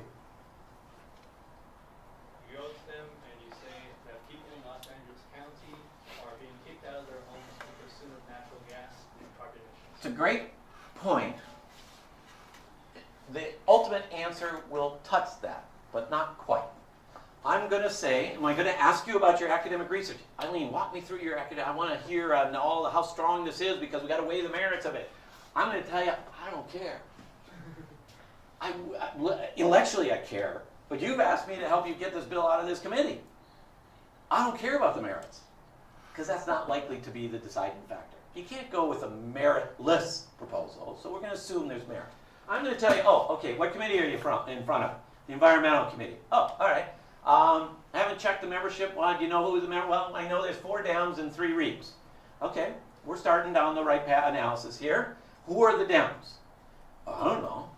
You go to them and you say that people in Los Angeles County are being kicked out of their homes in pursuit of natural gas and carbon emissions. It's a great point. The ultimate answer will touch that, but not quite. I'm going to say, am I going to ask you about your academic research? Eileen, walk me through your academic. I want to hear how strong this is because we got to weigh the merits of it. I'm going to tell you, I don't care. Intellectually I care, but you've asked me to help you get this bill out of this committee. I don't care about the merits, because that's not likely to be the deciding factor. You can't go with a meritless proposal, so we're going to assume there's merit. I'm going to tell you, oh, okay, what committee are you in front of? The Environmental Committee. Oh, all right. I haven't checked the membership. Well, do you know who the member? Well, I know there's 4 Dems and 3 Reps. Okay, we're starting down the right path analysis here. Who are the Dems? I don't know.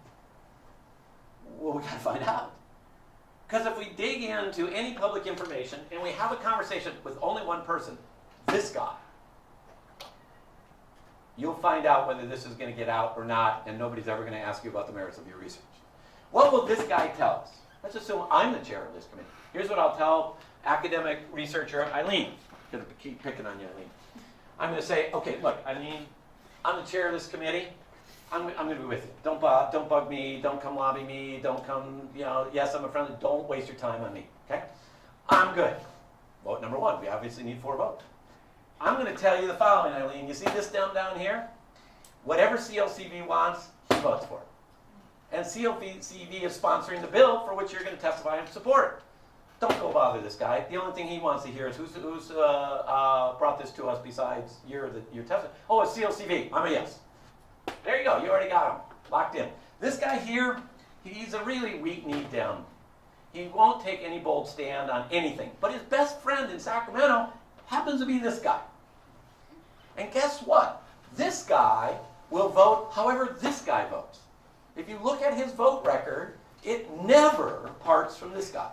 Well, we got to find out. Because if we dig into any public information and we have a conversation with only one person, this guy, you'll find out whether this is going to get out or not, and nobody's ever going to ask you about the merits of your research. What will this guy tell us? Let's assume I'm the chair of this committee. Here's what I'll tell academic researcher Eileen. I'm going to keep picking on you, Eileen. I'm going to say, okay, look, Eileen, I'm the chair of this committee. I'm going to be with you. Don't bug me. Don't come lobby me. Don't come, yes, I'm a friend. Don't waste your time on me, okay? I'm good. Vote number 1. We obviously need 4 votes. I'm going to tell you the following, Eileen. You see this down here? Whatever CLCV wants, he votes for it. And CLCV is sponsoring the bill for which you're going to testify in support. Don't go bother this guy. The only thing he wants to hear is who's brought this to us besides your testimony. Oh, it's CLCV. I'm a yes. There you go. You already got him. Locked in. This guy here, he's a really weak-kneed Dem. He won't take any bold stand on anything. But his best friend in Sacramento happens to be this guy. And guess what? This guy will vote however this guy votes. If you look at his vote record, it never parts from this guy.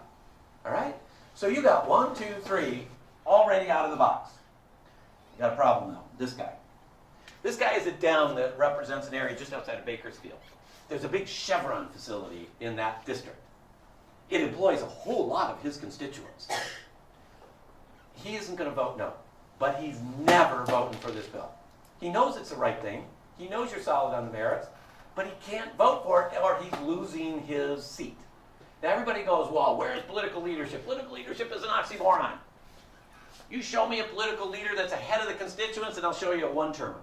All right? So you got 1, 2, 3 already out of the box. You got a problem though. This guy. This guy is a Dem that represents an area just outside of Bakersfield. There's a big Chevron facility in that district. It employs a whole lot of his constituents. He isn't going to vote no, but he's never voting for this bill. He knows it's the right thing. He knows you're solid on the merits, but he can't vote for it or he's losing his seat. Now everybody goes, well, where's political leadership? Political leadership is an oxymoron. You show me a political leader that's ahead of the constituents and I'll show you a one-termer.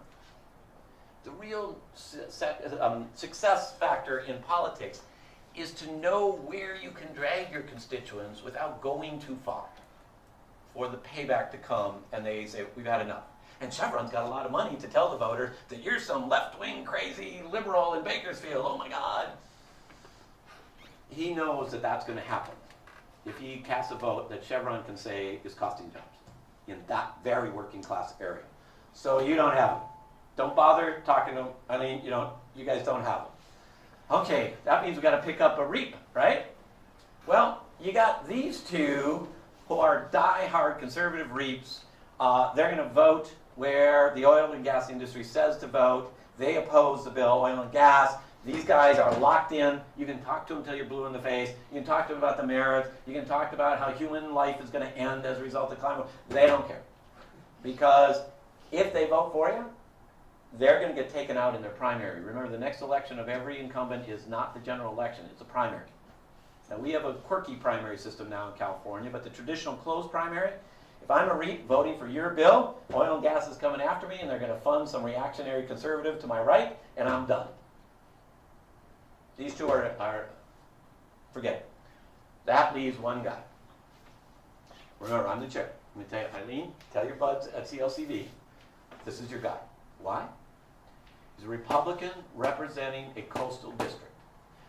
The real success factor in politics is to know where you can drag your constituents without going too far for the payback to come and they say, we've had enough. And Chevron's got a lot of money to tell the voter that you're some left-wing crazy liberal in Bakersfield, oh my God. He knows that that's going to happen if he casts a vote that Chevron can say is costing jobs in that very working class area. So you don't have them. Don't bother talking to them. I mean, you guys don't have them. Okay, that means we've got to pick up a REAP, right? Well, you got these two who are die-hard conservative REAPs. They're going to vote where the oil and gas industry says to vote. They oppose the bill, oil and gas. These guys are locked in. You can talk to them until you're blue in the face. You can talk to them about the merits. You can talk about how human life is going to end as a result of climate. They don't care. Because if they vote for you, they're going to get taken out in their primary. Remember, the next election of every incumbent is not the general election. It's a primary. Now, we have a quirky primary system now in California, but the traditional closed primary, if I'm a REAP voting for your bill, oil and gas is coming after me, and they're going to fund some reactionary conservative to my right, and I'm done. These two are forget it. That leaves one guy. Remember, I'm the chair. Let me tell you, Eileen, tell your buds at CLCV, this is your guy. Why? He's a Republican representing a coastal district.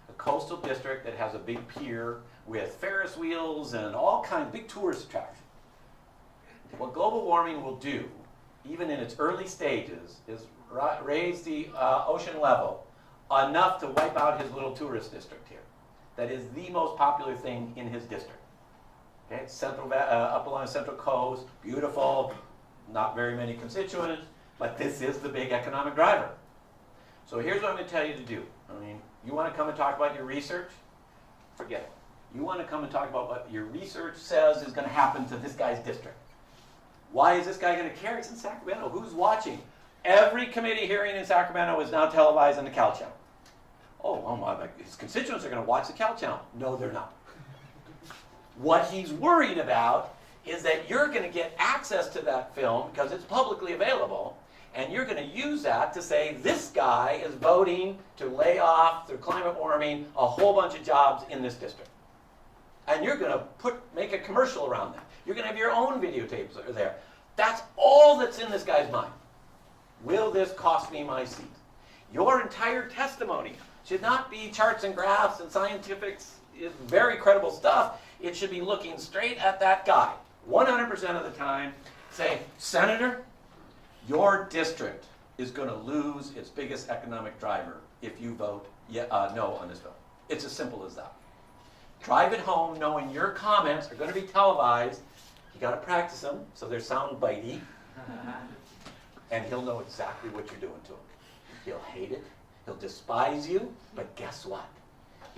A coastal district that has a big pier with Ferris wheels and all kinds of big tourist attractions. What global warming will do, even in its early stages, is raise the ocean level enough to wipe out his little tourist district here. That is the most popular thing in his district. Okay, it's up along the Central Coast, beautiful, not very many constituents, but this is the big economic driver. So here's what I'm going to tell you to do. I mean, you want to come and talk about your research? Forget it. You want to come and talk about what your research says is going to happen to this guy's district. Why is this guy going to care? It's in Sacramento. Who's watching? Every committee hearing in Sacramento is now televised on the Cal Channel. Oh my, his constituents are going to watch the Cal Channel. No, they're not. What he's worried about is that you're going to get access to that film because it's publicly available, and you're going to use that to say this guy is voting to lay off through climate warming a whole bunch of jobs in this district. And you're going to make a commercial around that. You're going to have your own videotapes there. That's all that's in this guy's mind. Will this cost me my seat? Your entire testimony should not be charts and graphs and scientific, very credible stuff. It should be looking straight at that guy, 100% of the time, saying, Senator, your district is going to lose its biggest economic driver if you vote no on this bill. It's as simple as that. Drive it home knowing your comments are going to be televised. You got to practice them so they're sound bitey. And he'll know exactly what you're doing to him. He'll hate it. He'll despise you. But guess what?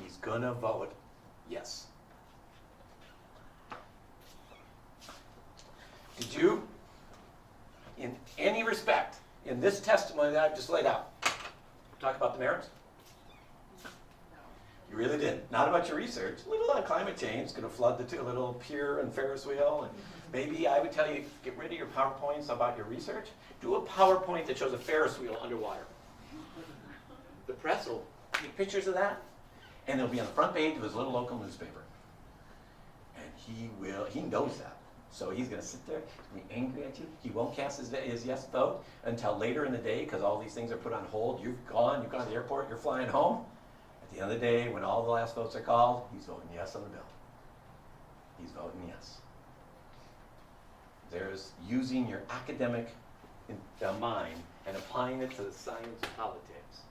He's going to vote yes. Did you, in any respect, in this testimony that I've just laid out, talk about the merits? You really didn't. Not about your research. A little on climate change, going to flood the two, a little Pier and Ferris wheel. And maybe I would tell you, get rid of your PowerPoints about your research. Do a PowerPoint that shows a Ferris wheel underwater. The press will take pictures of that, and it'll be on the front page of his little local newspaper. And he knows that. So he's going to sit there, he's going to be angry at you. He won't cast his yes vote until later in the day because all these things are put on hold. You've gone to the airport, you're flying home. At the end of the day, when all the last votes are called, he's voting yes on the bill. He's voting yes. There's using your academic mind and applying it to the science of politics.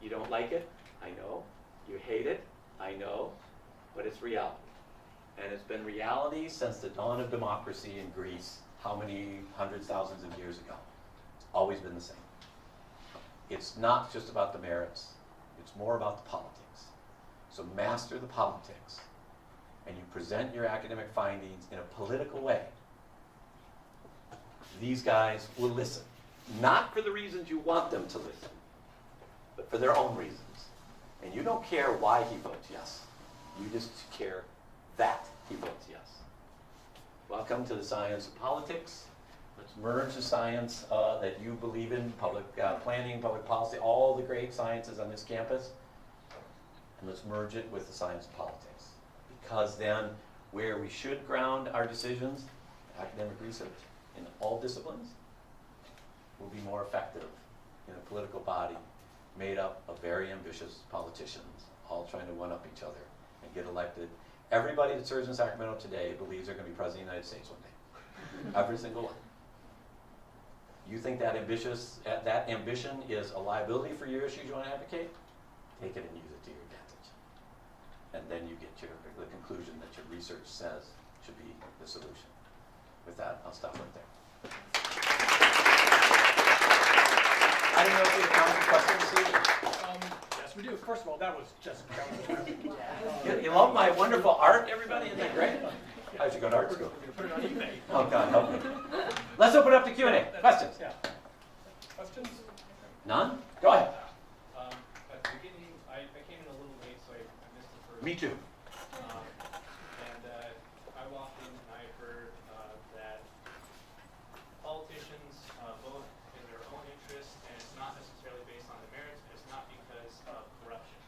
You don't like it? I know. You hate it? I know. But it's reality. And it's been reality since the dawn of democracy in Greece, how many hundreds, thousands of years ago? It's always been the same. It's not just about the merits. It's more about the politics. So master the politics, and you present your academic findings in a political way. These guys will listen. Not for the reasons you want them to listen, but for their own reasons. And you don't care why he votes yes. You just care that he votes yes. Welcome to the science of politics. Let's merge the science that you believe in, public planning, public policy, all the great sciences on this campus, and let's merge it with the science of politics. Because then, where we should ground our decisions, academic research, in all disciplines, will be more effective in a political body made up of very ambitious politicians, all trying to one-up each other and get elected. Everybody that serves in Sacramento today believes they're going to be president of the United States one day. Every single one. You think that ambition is a liability for your issues you want to advocate? Take it and use it to your advantage. And then you get the conclusion that your research says should be the solution. With that, I'll stop right there. I don't know if you have comments or questions, Steve? Yes, we do. First of all, that was terrific. You love my wonderful art, everybody? Isn't that great? How'd you go to art school? We're going to put it on eBay. Oh, God, help me. Let's open up to Q&A. Questions? Yeah. Questions? None? Go ahead. At the beginning, I came in a little late, so I missed the first. Me too. I walked in and I heard that politicians vote in their own interest, and it's not necessarily based on the merits, and it's not because of corruption.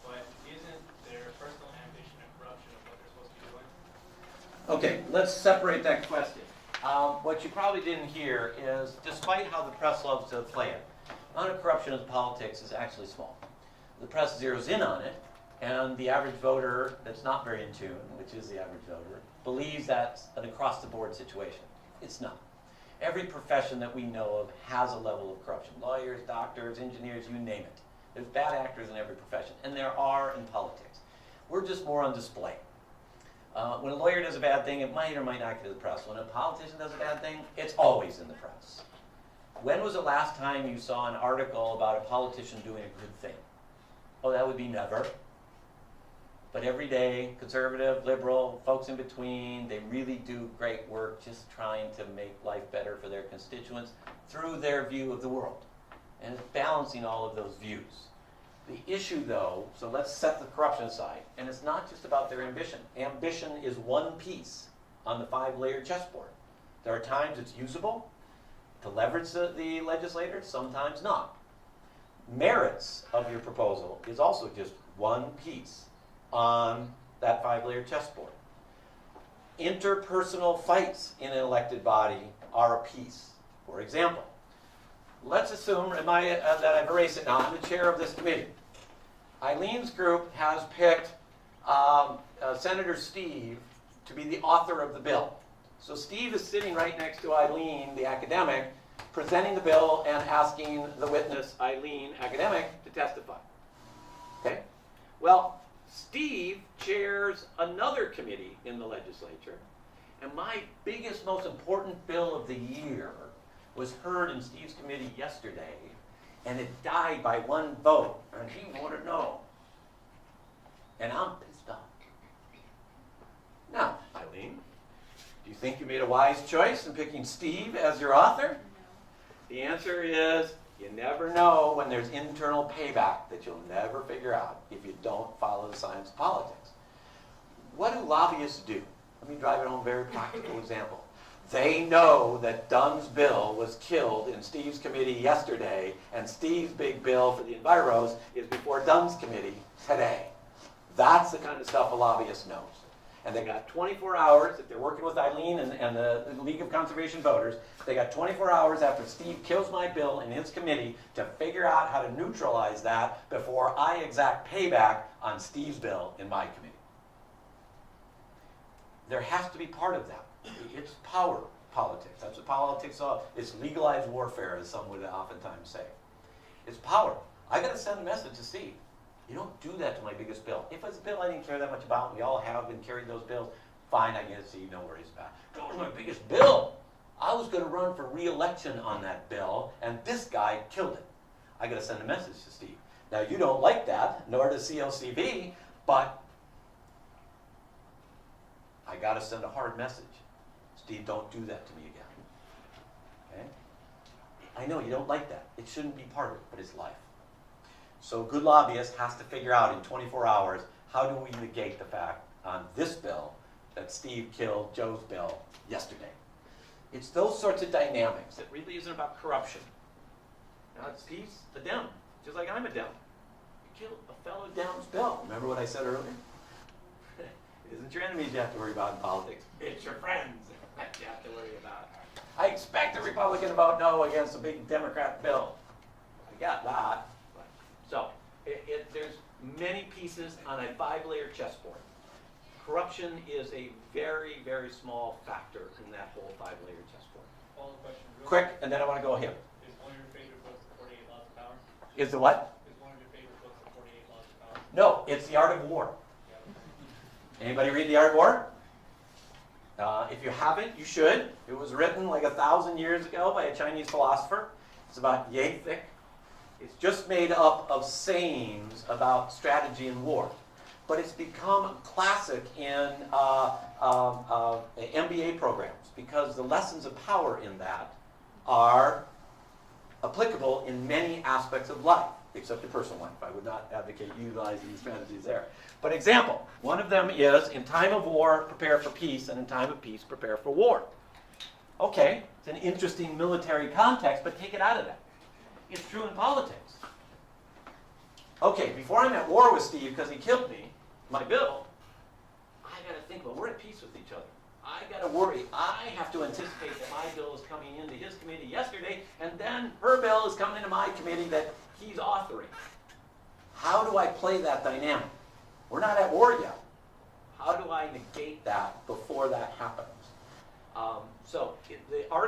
But isn't their personal ambition and corruption of what they're supposed to be doing? Okay, let's separate that question. What you probably didn't hear is, despite how the press loves to play it, the amount of corruption in politics is actually small. The press zeroes in on it, and the average voter that's not very in tune, which is the average voter, believes that's an across-the-board situation. It's not. Every profession that we know of has a level of corruption. Lawyers, doctors, engineers, you name it. There's bad actors in every profession, and there are in politics. We're just more on display. When a lawyer does a bad thing, it might or might not get to the press. When a politician does a bad thing, it's always in the press. When was the last time you saw an article about a politician doing a good thing? Oh, that would be never. But every day, conservative, liberal, folks in between, they really do great work just trying to make life better for their constituents through their view of the world. And it's balancing all of those views. The issue, though, so let's set the corruption aside, and it's not just about their ambition. Ambition is one piece on the 5-layer chessboard. There are times it's usable to leverage the legislators, sometimes not. Merits of your proposal is also just one piece on that 5-layer chessboard. Interpersonal fights in an elected body are a piece. For example, let's assume that I've erased it now. I'm the chair of this committee. Eileen's group has picked Senator Steve to be the author of the bill. So Steve is sitting right next to Eileen, the academic, presenting the bill and asking the witness, Eileen, academic, to testify. Okay? Well, Steve chairs another committee in the legislature, and my biggest, most important bill of the year was heard in Steve's committee yesterday, and it died by 1 vote, and he voted no. And I'm pissed off. Now, Eileen, do you think you made a wise choice in picking Steve as your author? The answer is, you never know when there's internal payback that you'll never figure out if you don't follow the science of politics. What do lobbyists do? Let me drive it home, a very practical example. They know that Dunn's bill was killed in Steve's committee yesterday, and Steve's big bill for the Enviros is before Dunn's committee today. That's the kind of stuff a lobbyist knows. And they got 24 hours, if they're working with Eileen and the League of Conservation Voters, they got 24 hours after Steve kills my bill in his committee to figure out how to neutralize that before I exact payback on Steve's bill in my committee. There has to be part of that. It's power politics. That's what politics are. It's legalized warfare, as some would oftentimes say. It's power. I got to send a message to Steve. You don't do that to my biggest bill. If it's a bill I didn't care that much about, we all have been carrying those bills, fine, I get to see, no worries about it. That was my biggest bill. I was going to run for re-election on that bill, and this guy killed it. I got to send a message to Steve. Now, you don't like that, nor does CLCV, but I got to send a hard message. Steve, don't do that to me again. Okay? I know you don't like that. It shouldn't be part of it, but it's life. So a good lobbyist has to figure out in 24 hours, how do we negate the fact on this bill that Steve killed Joe's bill yesterday? It's those sorts of dynamics. It really isn't about corruption. Now, Steve's a Dem, just like I'm a Dem. You killed a fellow Dem's bill. Remember what I said earlier? It isn't your enemies you have to worry about in politics. It's your friends that you have to worry about. I expect a Republican to vote no against a big Democrat bill. I got that. So, there's many pieces on a 5-layer chessboard. Corruption is a very, very small factor in that whole 5-layer chessboard. Follow-up question. Quick, and then I want to go here. Is one of your favorite books the 48 Laws of Power? Is the what? Is one of your favorite books the 48 Laws of Power? No, it's The Art of War. Anybody read The Art of War? If you haven't, you should. It was written like 1,000 years ago by a Chinese philosopher. It's about yay thick. It's just made up of sayings about strategy and war. But it's become a classic in MBA programs because the lessons of power in that are applicable in many aspects of life, except your personal life. I would not advocate utilizing these strategies there. But example, one of them is, in time of war, prepare for peace, and in time of peace, prepare for war. Okay, it's an interesting military context, but take it out of that. It's true in politics. Okay, before I'm at war with Steve because he killed me, my bill, I got to think, well, we're at peace with each other. I got to worry. I have to anticipate that my bill is coming into his committee yesterday, and then her bill is coming into my committee that he's authoring. How do I play that dynamic? We're not at war yet. How do I negate that before that happens?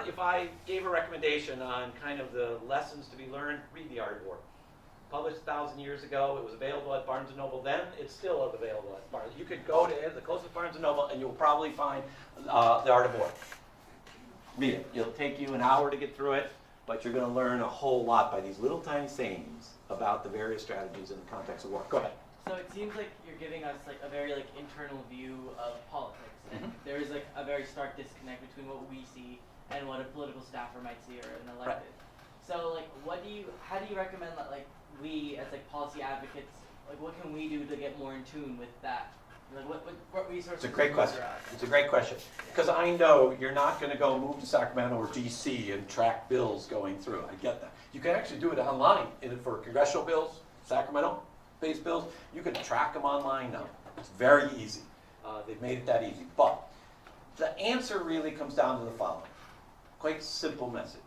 If I gave a recommendation on kind of the lessons to be learned, read The Art of War. Published 1,000 years ago. It was available at Barnes & Noble then. It's still available at Barnes. You could go to the closest Barnes & Noble and you'll probably find The Art of War. Read it. It'll take you an hour to get through it, but you're going to learn a whole lot by these little tiny sayings about the various strategies in the context of war. Go ahead. So it seems like you're giving us like a very like internal view of politics, and there is like a very stark disconnect between what we see and what a political staffer might see or an elected. Right. So like, how do you recommend that like we as like policy advocates, like what can we do to get more in tune with that? Like what resources? It's a great question. It's a great question because I know you're not going to go move to Sacramento or DC and track bills going through. I get that. You can actually do it online for congressional bills, Sacramento-based bills. You can track them online now. It's very easy. They've made it that easy. But the answer really comes down to the following. Quite simple message.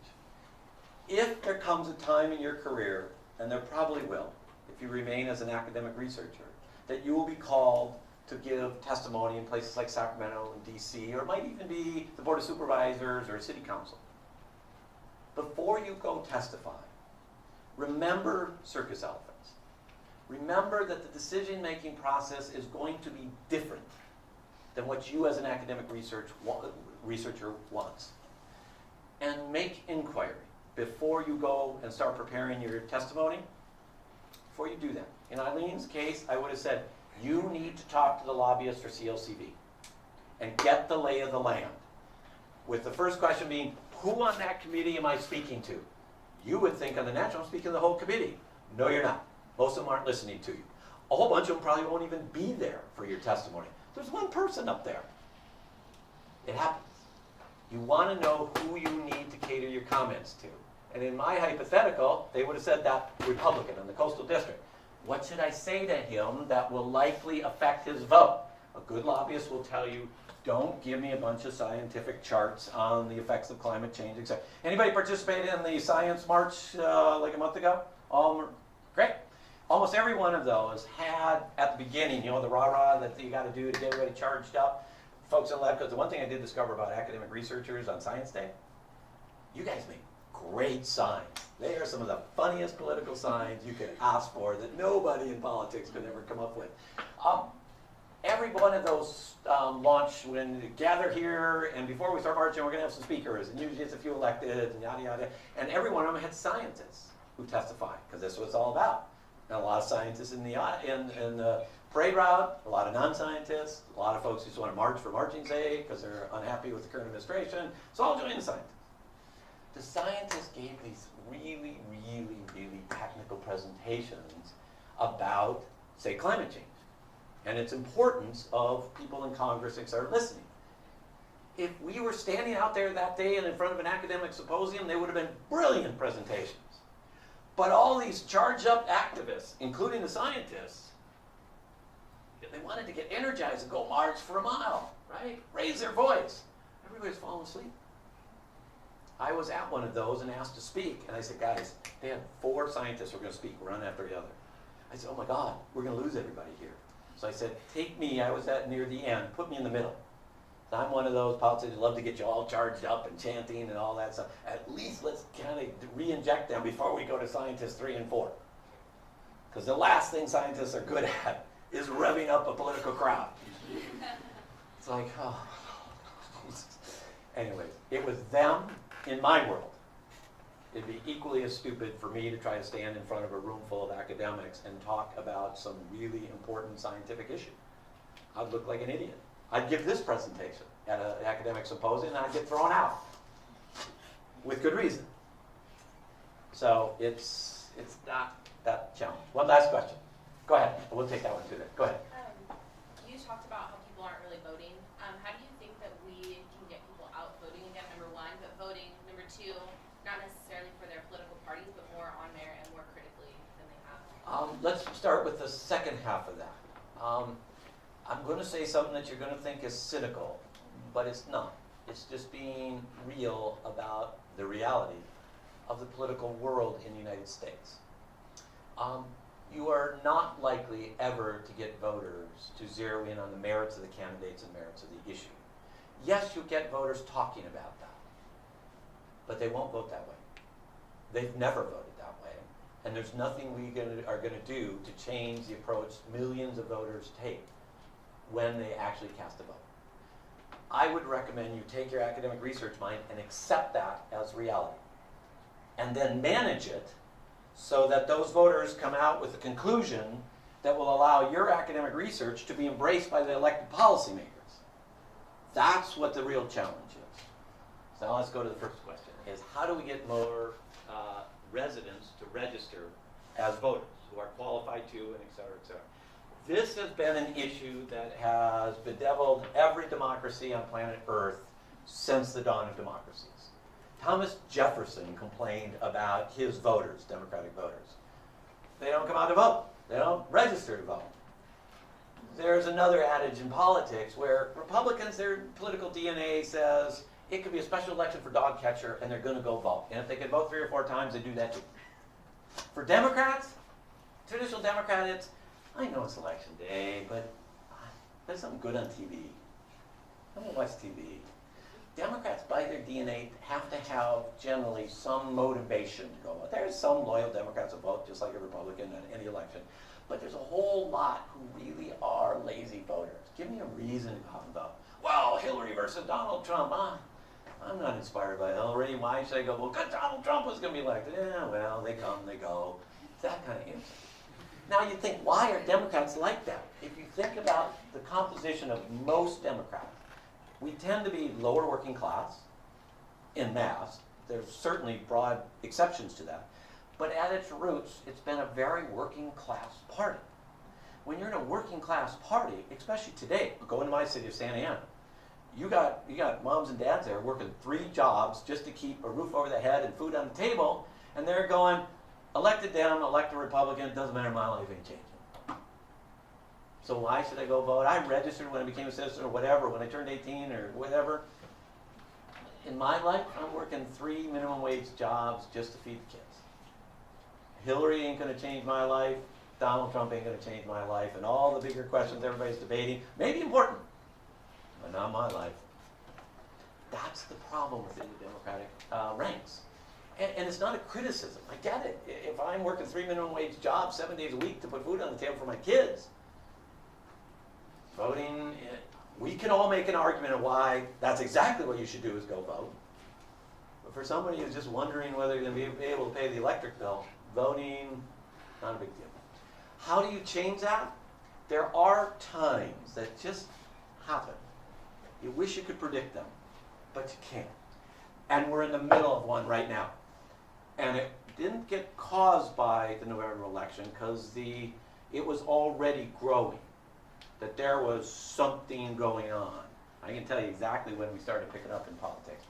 If there comes a time in your career, and there probably will, if you remain as an academic researcher, that you will be called to give testimony in places like Sacramento and DC, or it might even be the Board of Supervisors or City Council. Before you go testify, remember circus elephants. Remember that the decision-making process is going to be different than what you as an academic researcher wants. And make inquiry before you go and start preparing your testimony. Before you do that. In Eileen's case, I would have said, you need to talk to the lobbyist for CLCV and get the lay of the land. With the first question being, who on that committee am I speaking to? You would think on the national, I'm speaking to the whole committee. No, you're not. Most of them aren't listening to you. A whole bunch of them probably won't even be there for your testimony. There's one person up there. It happens. You want to know who you need to cater your comments to. And in my hypothetical, they would have said that Republican in the coastal district. What should I say to him that will likely affect his vote? A good lobbyist will tell you, don't give me a bunch of scientific charts on the effects of climate change, etc. Anybody participated in the science march like a month ago? Great. Almost every one of those had, at the beginning, you know, the rah-rah that you got to do to get everybody charged up. Folks in lab, because the one thing I did discover about academic researchers on Science Day, you guys make great signs. They are some of the funniest political signs you could ask for that nobody in politics could ever come up with. Every one of those launch when you gather here, and before we start marching, we're going to have some speakers, and usually it's a few elected, and yada, yada. And every one of them had scientists who testified, because that's what it's all about. And a lot of scientists in the parade route, a lot of non-scientists, a lot of folks who just want to march for marching's sake because they're unhappy with the current administration. So I'll join the scientists. The scientists gave these really, really, really technical presentations about, say, climate change and its importance of people in Congress that are listening. If we were standing out there that day and in front of an academic symposium, they would have been brilliant presentations. But all these charged up activists, including the scientists, they wanted to get energized and go march for a mile, right? Raise their voice. Everybody's falling asleep. I was at one of those and asked to speak, and I said, guys, they had 4 scientists who were going to speak, one after the other. I said, oh my God, we're going to lose everybody here. So I said, take me, I was at near the end, put me in the middle. So I'm one of those politicians who love to get you all charged up and chanting and all that stuff. At least let's kind of re-inject them before we go to scientists 3 and 4. Because the last thing scientists are good at is revving up a political crowd. It's like, oh, Jesus. Anyways, it was them in my world. It'd be equally as stupid for me to try to stand in front of a room full of academics and talk about some really important scientific issue. I'd look like an idiot. I'd give this presentation at an academic symposium and I'd get thrown out. With good reason. So it's not that challenge. One last question. Go ahead. We'll take that one too then. Go ahead. You talked about how people aren't really voting. How do you think that we can get people out voting again, number 1, but voting, number 2, not necessarily for their political parties, but more on merit and more critically than they have? Let's start with the second half of that. I'm going to say something that you're going to think is cynical, but it's not. It's just being real about the reality of the political world in the United States. You are not likely ever to get voters to zero in on the merits of the candidates and merits of the issue. Yes, you'll get voters talking about that, but they won't vote that way. They've never voted that way, and there's nothing we are going to do to change the approach millions of voters take when they actually cast a vote. I would recommend you take your academic research mind and accept that as reality, and then manage it so that those voters come out with a conclusion that will allow your academic research to be embraced by the elected policymakers. That's what the real challenge is. So now let's go to the first question, is how do we get more residents to register as voters who are qualified to, and et cetera, et cetera. This has been an issue that has bedeviled every democracy on planet Earth since the dawn of democracies. Thomas Jefferson complained about his voters, Democratic voters. They don't come out to vote. They don't register to vote. there's another adage in politics where Republicans, their political DNA says it could be a special election for dog catcher and they're going to go vote. And if they can vote 3 or 4 times, they do that too. For Democrats, traditional Democrat, it's, I know it's election day, but there's something good on TV. I'm going to watch TV. Democrats, by their DNA, have to have generally some motivation to go vote. There's some loyal Democrats who vote just like a Republican in any election. But there's a whole lot who really are lazy voters. Give me a reason to go out and vote. Well, Hillary versus Donald Trump. I'm not inspired by Hillary. Why should I go, well, good, Donald Trump was going to be elected. Yeah, well, they come, they go. It's that kind of answer. Now you think, why are Democrats like that? If you think about the composition of most Democrats, we tend to be lower working class in mass. There's certainly broad exceptions to that. But at its roots, it's been a very working class party. When you're in a working class party, especially today, go into my city of Santa Ana, you got moms and dads there working 3 jobs just to keep a roof over their head and food on the table, and they're going, elected Dem, elected Republican, doesn't matter, my life ain't changing. So why should I go vote? I registered when I became a citizen or whatever, when I turned 18 or whatever. In my life, I'm working 3 minimum wage jobs just to feed the kids. Hillary ain't going to change my life. Donald Trump ain't going to change my life. And all the bigger questions everybody's debating may be important, but not my life. That's the problem within the Democratic ranks. And it's not a criticism. I get it. If I'm working 3 minimum wage jobs 7 days a week to put food on the table for my kids, voting, we can all make an argument of why that's exactly what you should do is go vote. But for somebody who's just wondering whether they're going to be able to pay the electric bill, voting, not a big deal. How do you change that? There are times that just happen. You wish you could predict them, but you can't. And we're in the middle of one right now. And it didn't get caused by the November election because it was already growing, that there was something going on. I can tell you exactly when we started picking up in politics.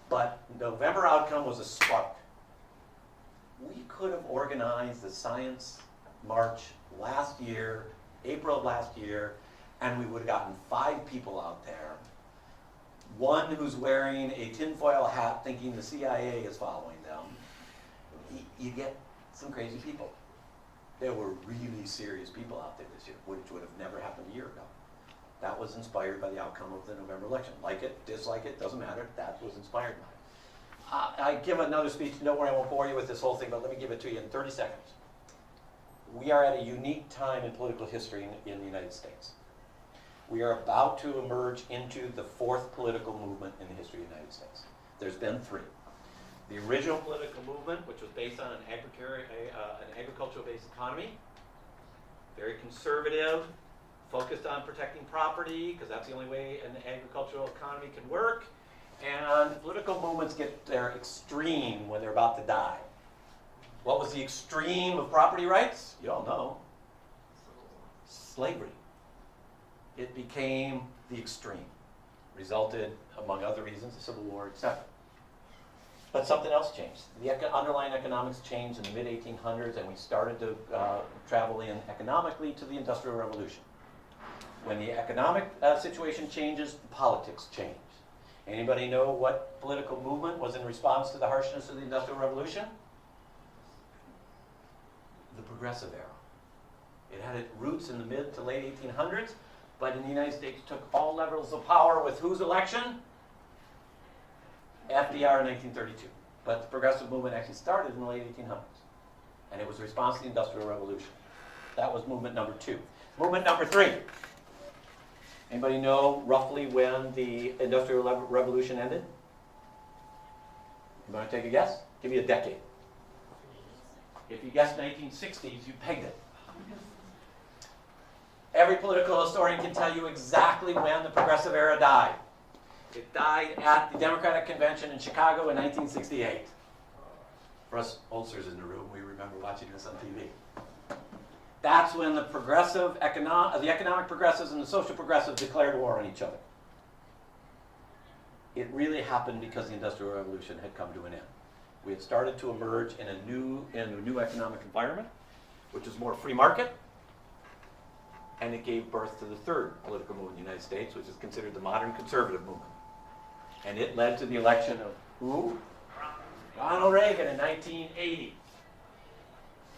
But November outcome was a spark. We could have organized the science march last year, April of last year, and we would have gotten 5 people out there. One who's wearing a tinfoil hat thinking the CIA is following them. You get some crazy people. There were really serious people out there this year, which would have never happened a year ago. That was inspired by the outcome of the November election. Like it, dislike it, doesn't matter. That was inspired by it. I give another speech. Don't worry, I won't bore you with this whole thing, but let me give it to you in 30 seconds. We are at a unique time in political history in the United States. We are about to emerge into the 4th political movement in the history of the United States. There's been 3. The original political movement, which was based on an agricultural-based economy, very conservative, focused on protecting property, because that's the only way an agricultural economy can work. And political movements get their extreme when they're about to die. What was the extreme of property rights? You all know. Slavery. It became the extreme. Resulted, among other reasons, the Civil War, etc. But something else changed. The underlying economics changed in the mid-1800s, and we started to travel in economically to the Industrial Revolution. When the economic situation changes, politics change. Anybody know what political movement was in response to the harshness of the Industrial Revolution? The Progressive Era. It had its roots in the mid to late 1800s, but in the United States took all levels of power with whose election? FDR in 1932. But the progressive movement actually started in the late 1800s. And it was a response to the Industrial Revolution. That was movement number 2. Movement number 3. Anybody know roughly when the Industrial Revolution ended? You want to take a guess? Give me a decade. If you guessed 1960s, you pegged it. Every political historian can tell you exactly when the Progressive Era died. It died at the Democratic Convention in Chicago in 1968. For us oldsters in the room, we remember watching this on TV. That's when the economic progressives and the social progressives declared war on each other. It really happened because the Industrial Revolution had come to an end. We had started to emerge in a new economic environment, which is more free market. and it gave birth to the third political movement in the United States, which is considered the modern conservative movement. And it led to the election of who? Ronald Reagan in 1980.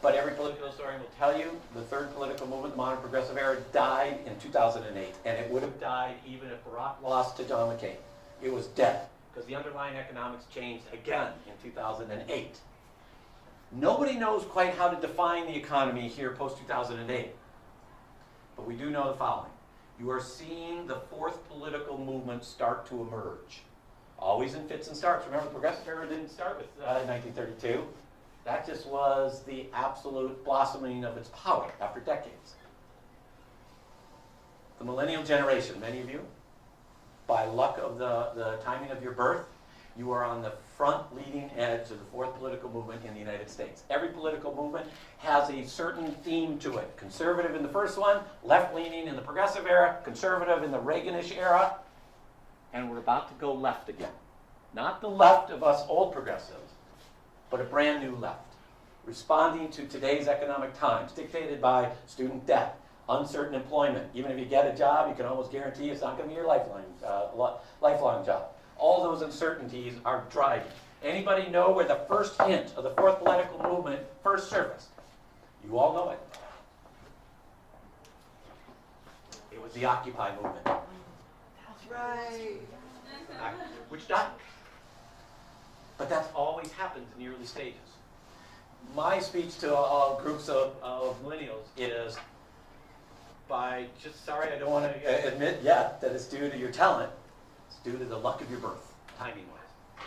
But every political historian will tell you the third political movement, the modern progressive era, died in 2008. And it would have died even if Barack lost to John McCain. It was dead because the underlying economics changed again in 2008. Nobody knows quite how to define the economy here post-2008. But we do know the following. You are seeing the fourth political movement start to emerge. Always in fits and starts. Remember, the progressive era didn't start with 1932. That just was the absolute blossoming of its power after decades. The Millennial Generation, many of you, by luck of the timing of your birth, you are on the front leading edge of the fourth political movement in the United States. Every political movement has a certain theme to it. Conservative in the first one, left-leaning in the progressive era, conservative in the Reaganish era, and we're about to go left again. Not the left of us old progressives, but a brand new left, responding to today's economic times, dictated by student debt, uncertain employment. Even if you get a job, you can almost guarantee it's not going to be your lifelong job. All those uncertainties are driving. Anybody know where the first hint of the fourth political movement first surfaced? You all know it. It was the Occupy movement. That's right. Which died. But that's always happened in the early stages. My speech to groups of millennials is sorry, I don't want to admit yet that it's due to your talent. It's due to the luck of your birth, timing-wise.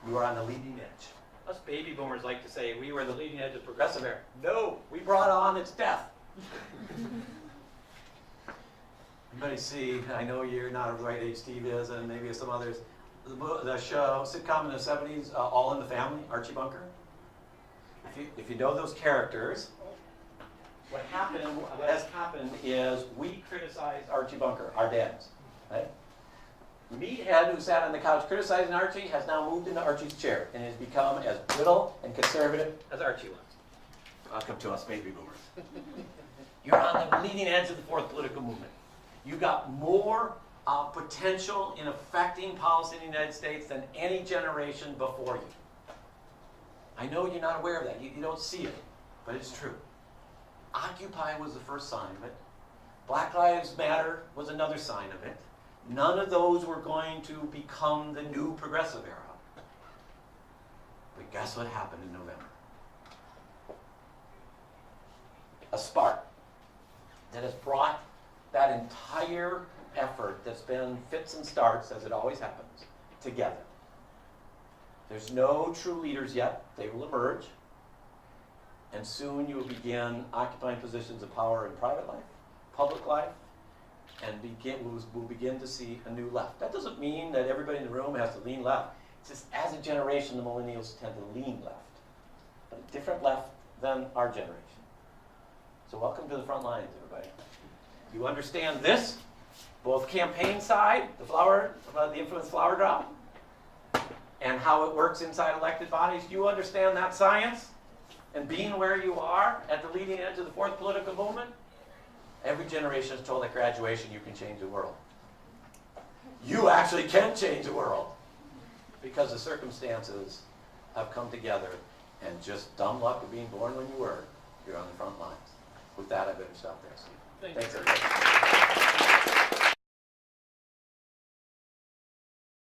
You are on the leading edge. Us baby boomers like to say we were the leading edge of progressive era. No, we brought on its death. Anybody see, I know you're not of the right age Steve is, and maybe some others, the show, sitcom in the 70s, All in the Family, Archie Bunker? If you know those characters, what has happened is we criticized Archie Bunker, our dads. Right? Meathead, who sat on the couch criticizing Archie, has now moved into Archie's chair and has become as brittle and conservative as Archie was. Welcome to us baby boomers. You're on the leading edge of the fourth political movement. You got more potential in affecting policy in the United States than any generation before you. I know you're not aware of that. You don't see it, but it's true. Occupy was the first sign of it. Black Lives Matter was another sign of it. None of those were going to become the new progressive era. But guess what happened in November? A spark that has brought that entire effort that's been fits and starts, as it always happens, together. There's no true leaders yet. They will emerge. And soon you will begin occupying positions of power in private life, public life, and we'll begin to see a new left. That doesn't mean that everybody in the room has to lean left. It's just as a generation, the millennials tend to lean left. But a different left than our generation. So welcome to the front lines, everybody. You understand this? Both campaign side, the infamous flower drop, and how it works inside elected bodies. You understand that science? And being where you are at the leading edge of the fourth political movement, every generation is told at graduation you can change the world. You actually can change the world because the circumstances have come together, and just dumb luck of being born when you were, you're on the front lines. With that, I better stop there, Steve. Thanks, everybody.